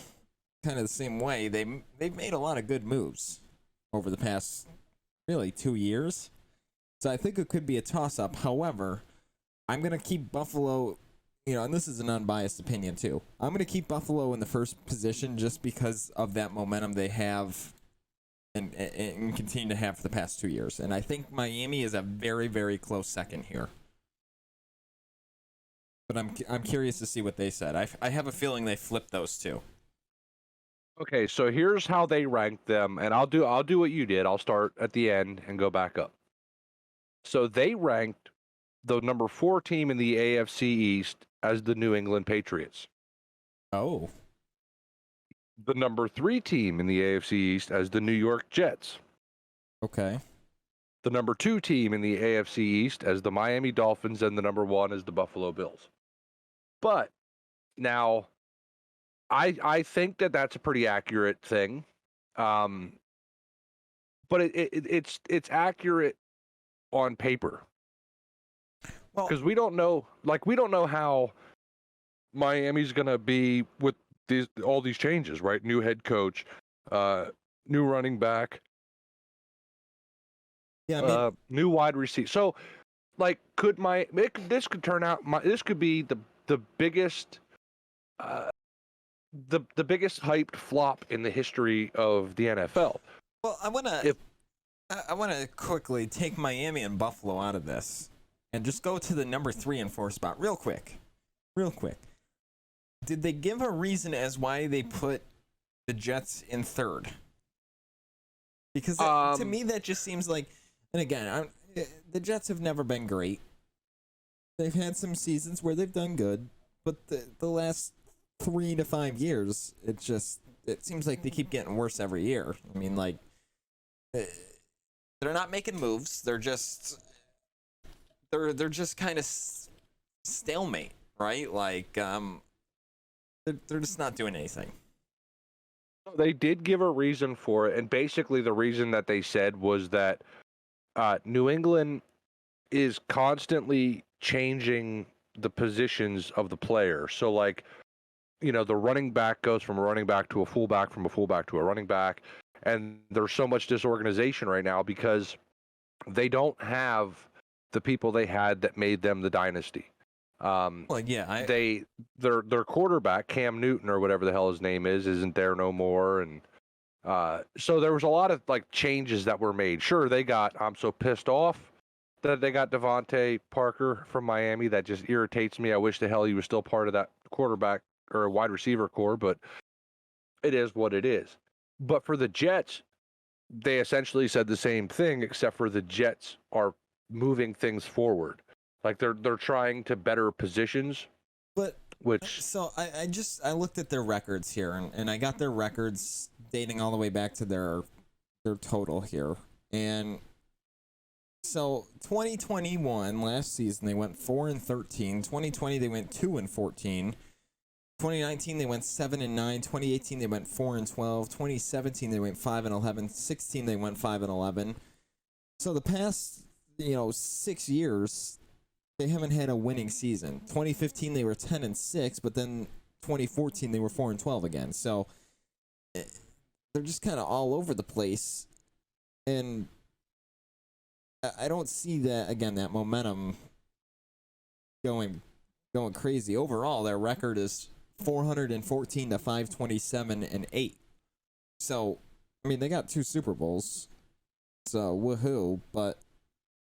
S2: kind of the same way, they've made a lot of good moves over the past, really, 2 years. So I think it could be a toss-up. However, I'm going to keep Buffalo, and this is an unbiased opinion too. I'm going to keep Buffalo in the first position just because of that momentum they have and continue to have for the past 2 years. And I think Miami is a very, very close second here. But I'm curious to see what they said. I have a feeling they flipped those two.
S1: Okay, so here's how they ranked them, and I'll do what you did. I'll start at the end and go back up. So they ranked the number 4 team in the AFC East as the New England Patriots.
S2: Oh.
S1: The number 3 team in the AFC East as the New York Jets.
S2: Okay.
S1: The number 2 team in the AFC East as the Miami Dolphins, and the number 1 as the Buffalo Bills. But now, I think that that's a pretty accurate thing, but it's accurate on paper.
S2: Well,
S1: because we don't know how Miami's gonna be with all these changes, right? New head coach, new running back, new wide receiver. So, this could turn out this could be the biggest the biggest hyped flop in the history of the NFL.
S2: Well, I wanna quickly take Miami and Buffalo out of this and just go to the number 3 and 4 spot real quick. Did they give a reason as why they put the Jets in 3rd? Because to me that just seems like, and again, the Jets have never been great. They've had some seasons where they've done good, but the last 3 to 5 years, it seems like they keep getting worse every year. I mean, like, they're not making moves. They're just kind of stalemate, right? Like, they're just not doing anything.
S1: They did give a reason for it, and basically the reason that they said was that New England is constantly changing the positions of the player. So, like, the running back goes from a running back to a fullback, from a fullback to a running back, and there's so much disorganization right now because they don't have the people they had that made them the dynasty. Their quarterback, Cam Newton or whatever the hell his name is, isn't there no more, and so there was a lot of changes that were made. Sure, I'm so pissed off that they got Devontae Parker from Miami. That just irritates me. I wish the hell he was still part of that quarterback or a wide receiver core, but it is what it is. But for the Jets, they essentially said the same thing, except for the Jets are moving things forward. Like they're trying to better positions.
S2: But so I looked at their records here, and I got their records dating all the way back to their total here. And so 2021 last season they went 4-13. 2020 they went 2-14. 2019 they went 7-9. 2018 they went 4-12. 2017 they went 5-11. 16 they went 5-11. So the past 6 years they haven't had a winning season. 2015 they were 10-6, but then 2014 they were 4-12 again. So they're just kind of all over the place, and I don't see that momentum going crazy. Overall, their record is 414 to 527 and 8. So, I mean, they got 2 Super Bowls. So, woohoo, but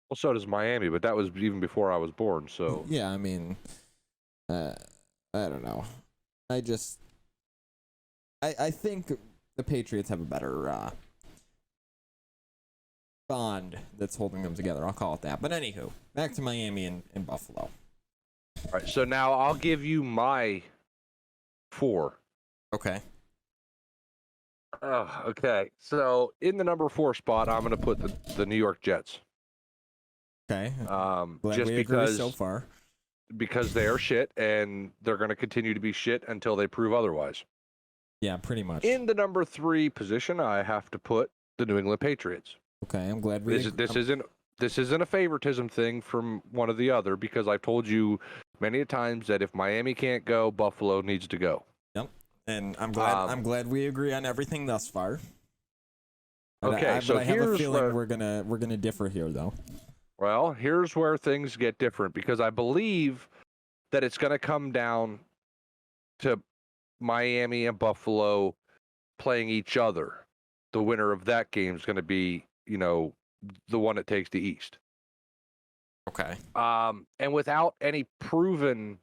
S1: well, so does Miami, but that was even before I was born, so
S2: yeah, I mean, I don't know. I think the Patriots have a better bond that's holding them together. I'll call it that. But anywho, back to Miami and Buffalo.
S1: All right, so now I'll give you my 4.
S2: Okay.
S1: Okay. So in the number 4 spot, I'm going to put the New York Jets.
S2: Okay.
S1: Just
S2: we
S1: because
S2: agree so far.
S1: because they are shit, and they're going to continue to be shit until they prove otherwise.
S2: Yeah, pretty much.
S1: In the number 3 position, I have to put the New England Patriots.
S2: Okay, I'm glad
S1: This isn't a favoritism thing from one or the other, because I've told you many a times that if Miami can't go, Buffalo needs to go.
S2: Yep, and I'm glad we agree on everything thus far. But
S1: okay,
S2: I have a feeling we're gonna differ here, though.
S1: Well, here's where things get different, because I believe that it's going to come down to Miami and Buffalo playing each other. The winner of that game is going to be, the one that takes the East.
S2: Okay.
S1: And without anything proven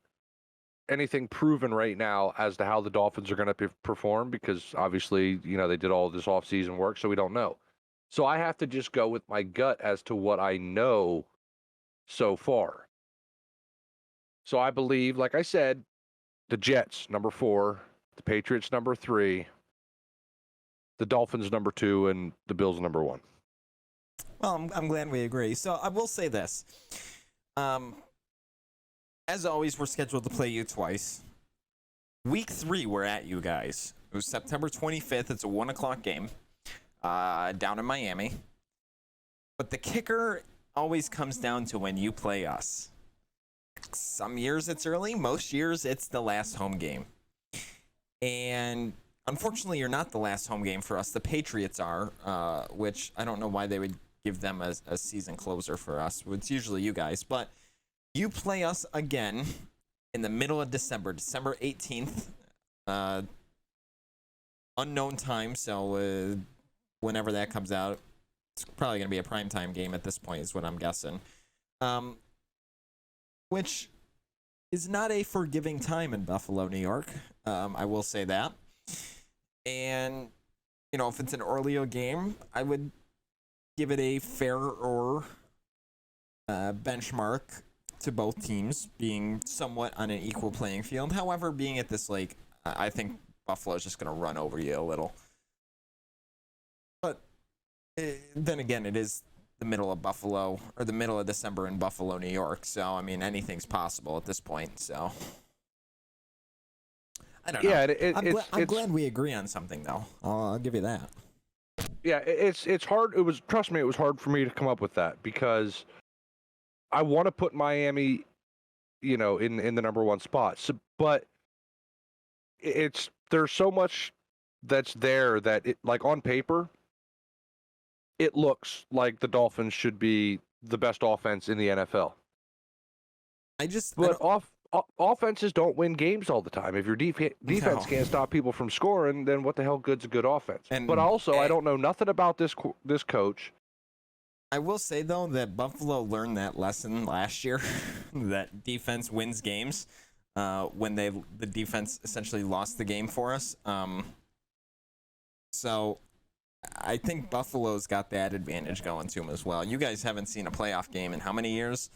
S1: right now as to how the Dolphins are going to perform, because obviously, they did all this off-season work, so we don't know. So I have to just go with my gut as to what I know so far. So I believe, like I said, the Jets, number 4, the Patriots, number 3, the Dolphins, number 2, and the Bills, number 1.
S2: Well, I'm glad we agree. So I will say this. As always, we're scheduled to play you twice. Week 3, we're at you guys. It was September 25th. It's a 1 o'clock game down in Miami. But the kicker always comes down to when you play us. Some years it's early. Most years it's the last home game. And unfortunately, you're not the last home game for us. The Patriots are, which I don't know why they would give them a season closer for us. It's usually you guys. But you play us again in the middle of December 18th. Unknown time, so whenever that comes out, it's probably going to be a primetime game at this point, is what I'm guessing. Which is not a forgiving time in Buffalo, New York. I will say that. And, if it's an earlier game, I would give it a fairer benchmark to both teams being somewhat on an equal playing field. However, being at this lake, I think Buffalo is just going to run over you a little. But then again, it is the middle of Buffalo, or the middle of December in Buffalo, New York. So, I mean, anything's possible at this point. So, I don't know.
S1: Yeah,
S2: I'm glad we agree on something, though. I'll give you that.
S1: Yeah, it's hard. Trust me, it was hard for me to come up with that, because I want to put Miami, in the number 1 spot. So, but there's so much that's there that like on paper, it looks like the Dolphins should be the best offense in the NFL. Offenses don't win games all the time. If your defense can't stop people from scoring, then what the hell good's a good offense? But also, I don't know nothing about this coach.
S2: I will say, though, that Buffalo learned that lesson last year, that defense wins games, when the defense essentially lost the game for us. So I think Buffalo's got that advantage going to them as well. You guys haven't seen a playoff game in how many years?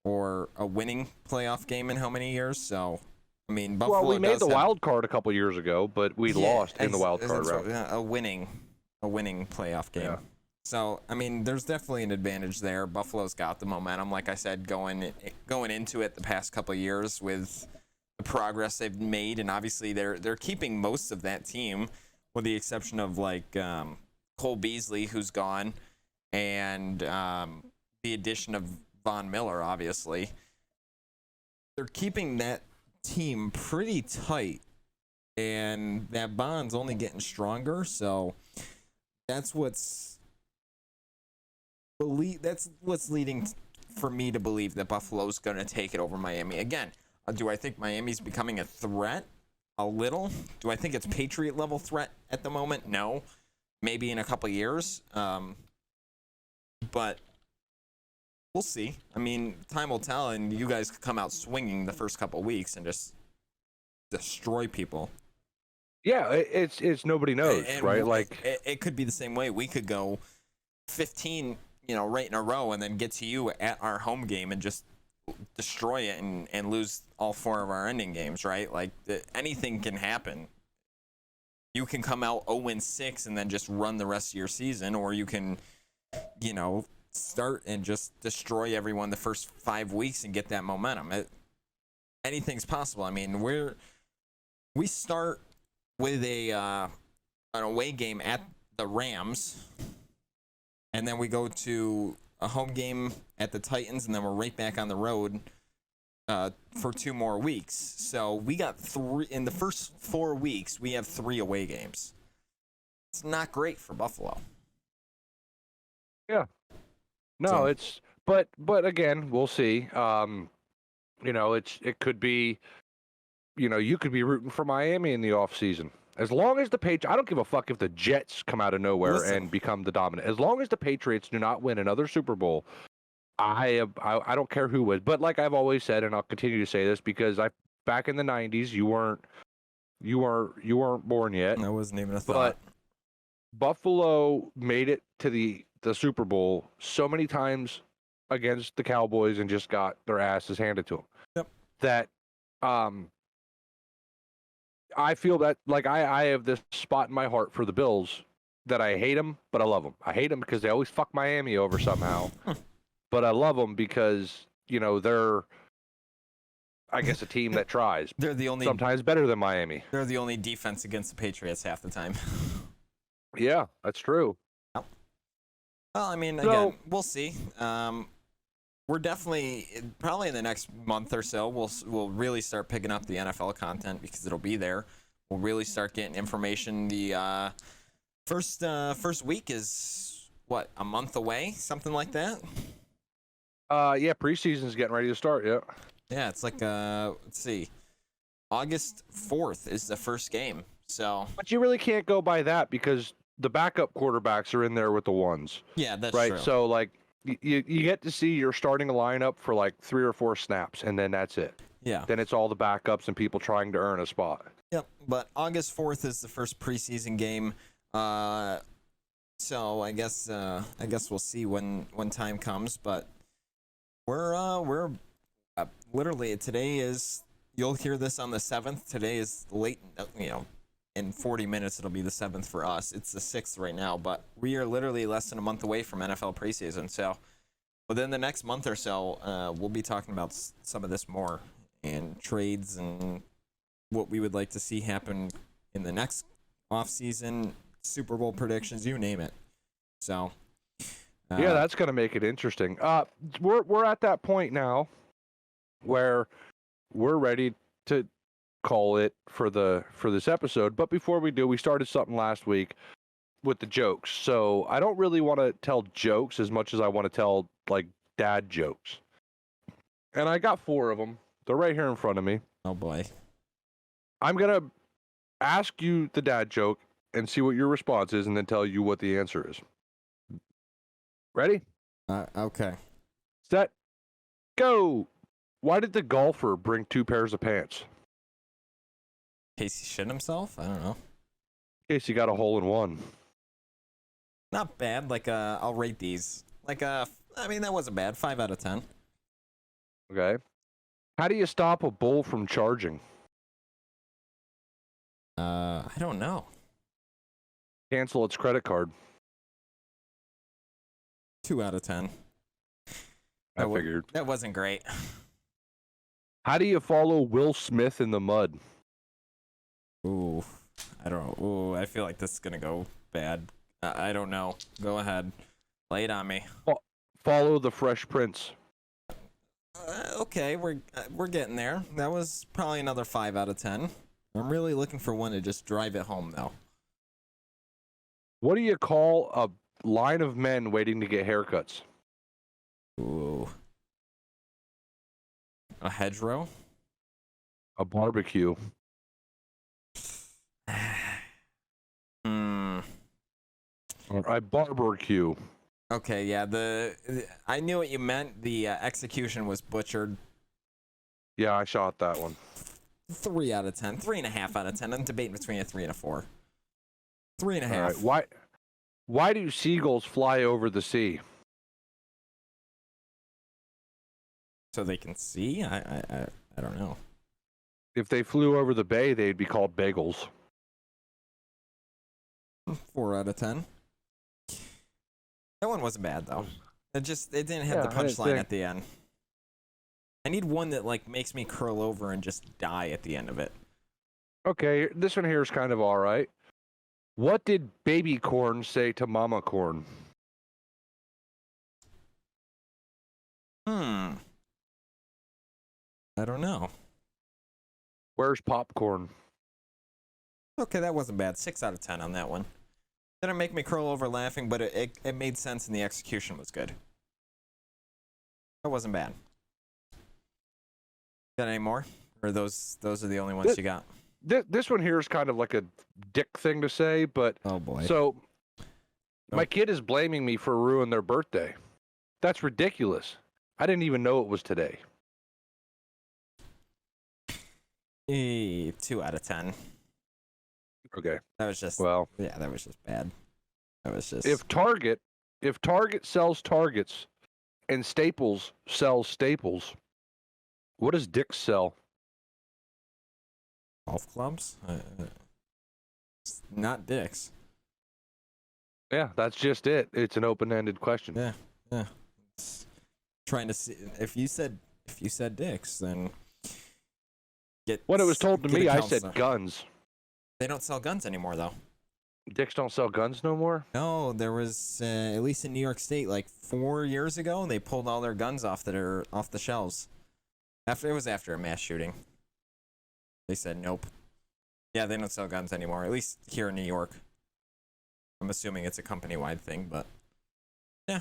S2: Or a winning playoff game in how many years? So, I mean, Buffalo.
S1: Well, we made the wild card a couple years ago, but we lost in the wild card round.
S2: A winning playoff game. Yeah. So, I mean, there's definitely an advantage there. Buffalo's got the momentum, like I said, going into it the past couple of years with the progress they've made, and obviously they're keeping most of that team, with the exception of like Cole Beasley, who's gone, and the addition of Von Miller. Obviously, they're keeping that team pretty tight, and that bond's only getting stronger. So that's what's leading for me to believe that Buffalo's going to take it over Miami. Again, do I think Miami's becoming a threat? A little. Do I think it's Patriot level threat at the moment? No. Maybe in a couple years. But we'll see. I mean, time will tell, and you guys could come out swinging the first couple weeks and just destroy people.
S1: Yeah, it's nobody knows, right? Like
S2: it could be the same way. We could go 15, right in a row, and then get to you at our home game and just destroy it and lose all 4 of our ending games, right? Like anything can happen. You can come out 0-6 and then just run the rest of your season, or you can, start and just destroy everyone the first 5 weeks and get that momentum. anything's possible. I mean, we start with an away game at the Rams, and then we go to a home game at the Titans, and then we're right back on the road for 2 more weeks. So we got 3 in the first 4 weeks. We have 3 away games. It's not great for Buffalo.
S1: Yeah. No,
S2: So-
S1: it's but again, we'll see. It could be, you could be rooting for Miami in the offseason. As long as I don't give a fuck if the Jets come out of nowhere and become the dominant. As long as the Patriots do not win another Super Bowl, I don't care who wins. But like I've always said, and I'll continue to say this because back in the '90s, you weren't born yet.
S2: That wasn't even a thought.
S1: But Buffalo made it to the Super Bowl so many times against the Cowboys and just got their asses handed to them.
S2: Yep.
S1: That I feel that like I have this spot in my heart for the Bills that I hate them, but I love them. I hate them because they always fuck Miami over somehow, but I love them because they're, I guess, a team that tries.
S2: They're the only
S1: sometimes better than Miami.
S2: They're the only defense against the Patriots half the time.
S1: Yeah, that's true.
S2: Well, I mean, again, we'll see. We're definitely probably in the next month or so we'll really start picking up the NFL content because it'll be there. We'll really start getting information. The first week is what, a month away, something like that.
S1: Yeah, preseason's getting ready to start. Yeah.
S2: Yeah, it's like let's see, August 4th is the first game. So,
S1: but you really can't go by that because the backup quarterbacks are in there with the ones.
S2: Yeah, that's
S1: right.
S2: True.
S1: So like you get to see your starting lineup for like 3 or 4 snaps, and then that's it.
S2: Yeah.
S1: Then it's all the backups and people trying to earn a spot.
S2: Yep. But August 4th is the first preseason game. So I guess we'll see when time comes. But we're literally, today is, you'll hear this on the 7th. Today is late. In 40 minutes, it'll be the 7th for us. It's the 6th right now, but we are literally less than a month away from NFL preseason. So within the next month or so, we'll be talking about some of this more and trades and what we would like to see happen in the next offseason, Super Bowl predictions, you name it. So
S1: yeah, that's going to make it interesting. We're at that point now where we're ready to call it for this episode, but before we do, we started something last week with the jokes. So I don't really want to tell jokes as much as I want to tell like dad jokes, and I got 4 of them. They're right here in front of me.
S2: Oh boy.
S1: I'm gonna ask you the dad joke and see what your response is, and then tell you what the answer is. Ready?
S2: Okay.
S1: Set, go. Why did the golfer bring 2 pairs of pants?
S2: In case he shit himself? I don't know.
S1: In case he got a hole in one.
S2: Not bad. Like, I'll rate these. Like, I mean, that wasn't bad. 5 out of 10.
S1: Okay. How do you stop a bull from charging?
S2: I don't know.
S1: Cancel its credit card.
S2: 2 out of 10.
S1: I figured.
S2: That wasn't great.
S1: How do you follow Will Smith in the mud?
S2: Ooh, I don't know. Ooh, I feel like this is gonna go bad. I don't know. Go ahead. Lay it on me.
S1: Follow the Fresh Prince.
S2: Okay, we're getting there. That was probably another 5 out of 10. I'm really looking for one to just drive it home, though.
S1: What do you call a line of men waiting to get haircuts?
S2: Ooh. A hedgerow?
S1: A barbecue. A barbecue.
S2: Okay, yeah. I knew what you meant. The execution was butchered.
S1: Yeah, I shot that one.
S2: 3 out of 10. 3.5 out of 10. I'm debating between a 3 and a 4. 3.5.
S1: All right. Why do seagulls fly over the sea?
S2: So they can see? I don't know.
S1: If they flew over the bay, they'd be called bagels.
S2: 4 out of 10. That one wasn't bad though. It didn't have the punchline at the end. I need one that like makes me curl over and just die at the end of it.
S1: Okay, this one here is kind of all right. What did baby corn say to mama corn?
S2: I don't know.
S1: Where's popcorn?
S2: Okay, that wasn't bad. 6 out of 10 on that one. Didn't make me curl over laughing, but it made sense and the execution was good. That wasn't bad. Got any more? Or those are the only ones you got?
S1: This one here is kind of like a dick thing to say, but
S2: oh boy.
S1: So my kid is blaming me for ruining their birthday. That's ridiculous. I didn't even know it was today.
S2: 2 out of 10.
S1: Okay.
S2: That was just that was just bad. That was just
S1: If Target sells Targets and Staples sells Staples, what does Dick's sell?
S2: golf clubs? It's not dicks.
S1: Yeah, that's just it. It's an open-ended question.
S2: Yeah. It's trying to see if you said dicks, then
S1: When it was told to me, I said guns.
S2: They don't sell guns anymore, though.
S1: Dicks don't sell guns no more?
S2: No, there was at least in New York State, like 4 years ago, they pulled all their guns off the shelves. It was after a mass shooting. They said nope. Yeah, they don't sell guns anymore, at least here in New York. I'm assuming it's a company-wide thing, but yeah.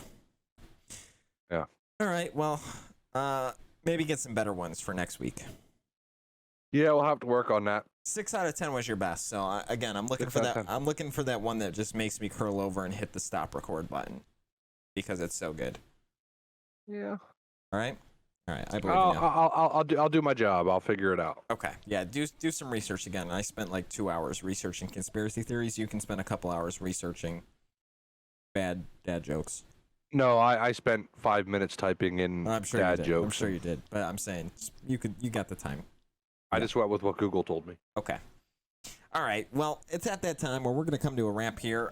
S1: Yeah.
S2: All right, well, maybe get some better ones for next week.
S1: Yeah, we'll have to work on that.
S2: 6 out of 10 was your best. So again, I'm looking for that. 10. I'm looking for that one that just makes me curl over and hit the stop record button because it's so good.
S1: Yeah.
S2: All right. I believe you.
S1: I'll do my job. I'll figure it out.
S2: Okay. Yeah. Do some research again. I spent like 2 hours researching conspiracy theories. You can spend a couple hours researching bad dad jokes.
S1: No, I spent 5 minutes typing in dad jokes.
S2: I'm sure you did, but I'm saying you got the time.
S1: I just went with what Google told me.
S2: Okay. All right. Well, it's at that time where we're going to come to a wrap here.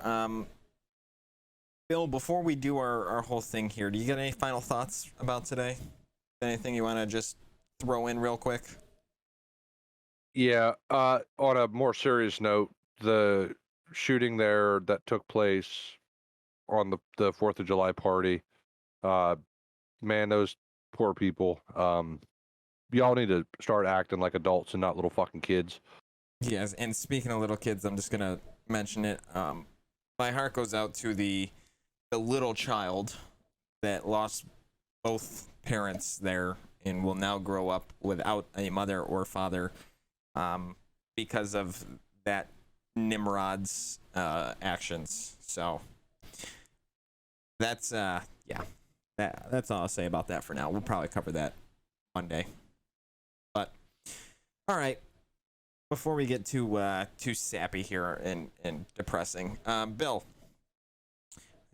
S2: Bill, before we do our whole thing here, do you got any final thoughts about today? Anything you want to just throw in real quick?
S1: Yeah. On a more serious note, the shooting there that took place on the 4th of July party, man, those poor people. Y'all need to start acting like adults and not little fucking kids.
S2: Yes, and speaking of little kids, I'm just gonna mention it. My heart goes out to the little child that lost both parents there and will now grow up without a mother or father, because of that Nimrod's actions. So that's that's all I'll say about that for now. We'll probably cover that Monday. But all right, before we get too sappy here and depressing, Bill,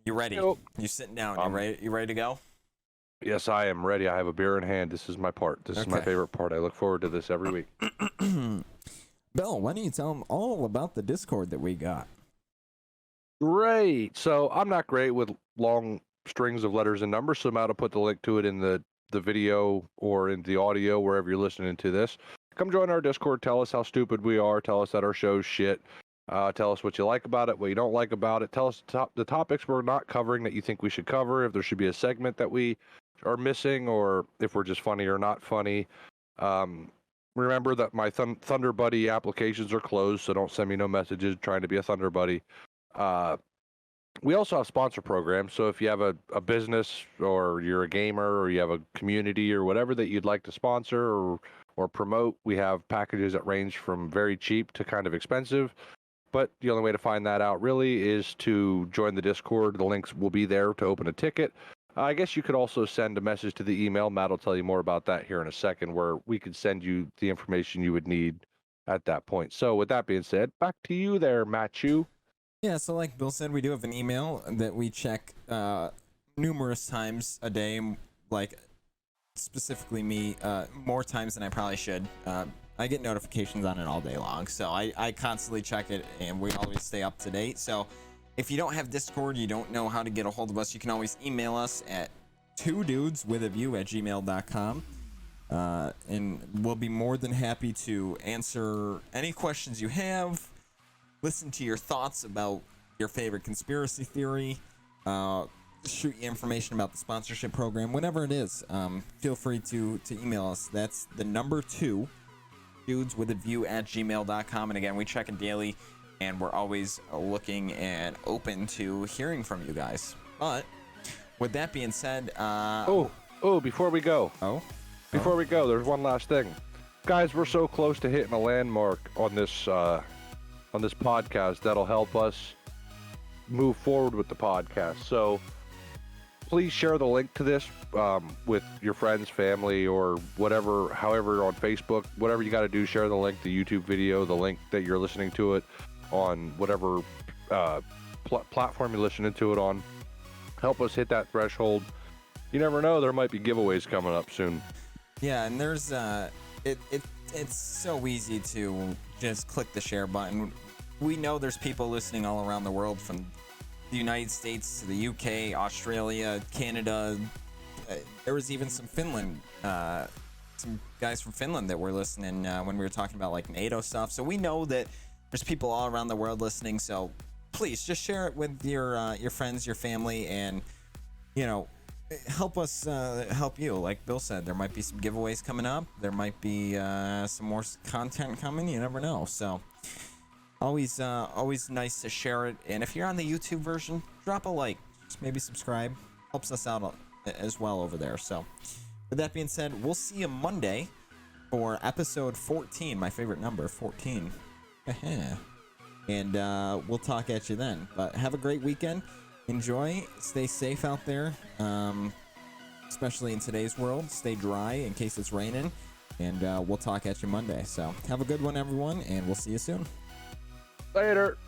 S2: you ready?
S1: Yep.
S2: You sitting down? You ready to go?
S1: Yes, I am ready. I have a beer in hand. This is my part. This is my favorite part. I look forward to this every week.
S2: Bill, why don't you tell them all about the Discord that we got?
S1: Great. So I'm not great with long strings of letters and numbers, so I'm about to put the link to it in the video or in the audio, wherever you're listening to this. Come join our Discord. Tell us how stupid we are. Tell us that our show's shit. Tell us what you like about it, what you don't like about it. Tell us the topics we're not covering that you think we should cover, if there should be a segment that we are missing, or if we're just funny or not funny. Remember that my Thunder Buddy applications are closed, so don't send me no messages trying to be a Thunder Buddy. We also have sponsor programs, so if you have a business or you're a gamer or you have a community or whatever that you'd like to sponsor or promote, we have packages that range from very cheap to kind of expensive. But the only way to find that out really is to join the Discord. The links will be there to open a ticket. I guess you could also send a message to the email. Matt will tell you more about that here in a second, where we could send you the information you would need at that point. So with that being said, back to you there, Matthew.
S2: Yeah, so like Bill said, we do have an email that we check numerous times a day, like specifically me, more times than I probably should. I get notifications on it all day long, so I constantly check it, and we always stay up to date. So if you don't have Discord, you don't know how to get a hold of us, you can always email us at twodudeswithaview@gmail.com. And we'll be more than happy to answer any questions you have, listen to your thoughts about your favorite conspiracy theory, shoot you information about the sponsorship program, whatever it is. Feel free to email us. That's the number 2, dudeswithaview@gmail.com. And again, we check in daily, and we're always looking and open to hearing from you guys. But with that being said,
S1: before we go, there's one last thing, guys. We're so close to hitting a landmark on this podcast that'll help us move forward with the podcast. So please share the link to this with your friends, family, or whatever, however, on Facebook, whatever you got to do. Share the link, the YouTube video, the link that you're listening to it on, whatever platform you're listening to it on. Help us hit that threshold. You never know, there might be giveaways coming up soon.
S2: Yeah, and there's it's so easy to just click the share button. We know there's people listening all around the world, from the United States to the UK, Australia, Canada. There was even some guys from Finland that were listening when we were talking about like NATO stuff. So we know that there's people all around the world listening. So please just share it with your friends, your family, and help us help you. Like Bill said, there might be some giveaways coming up. There might be some more content coming. You never know. So always nice to share it. And if you're on the YouTube version, drop a like. Just maybe subscribe. Helps us out as well over there. So with that being said, we'll see you Monday for episode 14. My favorite number, 14. And we'll talk at you then. But have a great weekend. Enjoy. Stay safe out there, especially in today's world. Stay dry in case it's raining. And we'll talk at you Monday. So have a good one, everyone, and we'll see you soon.
S1: Later.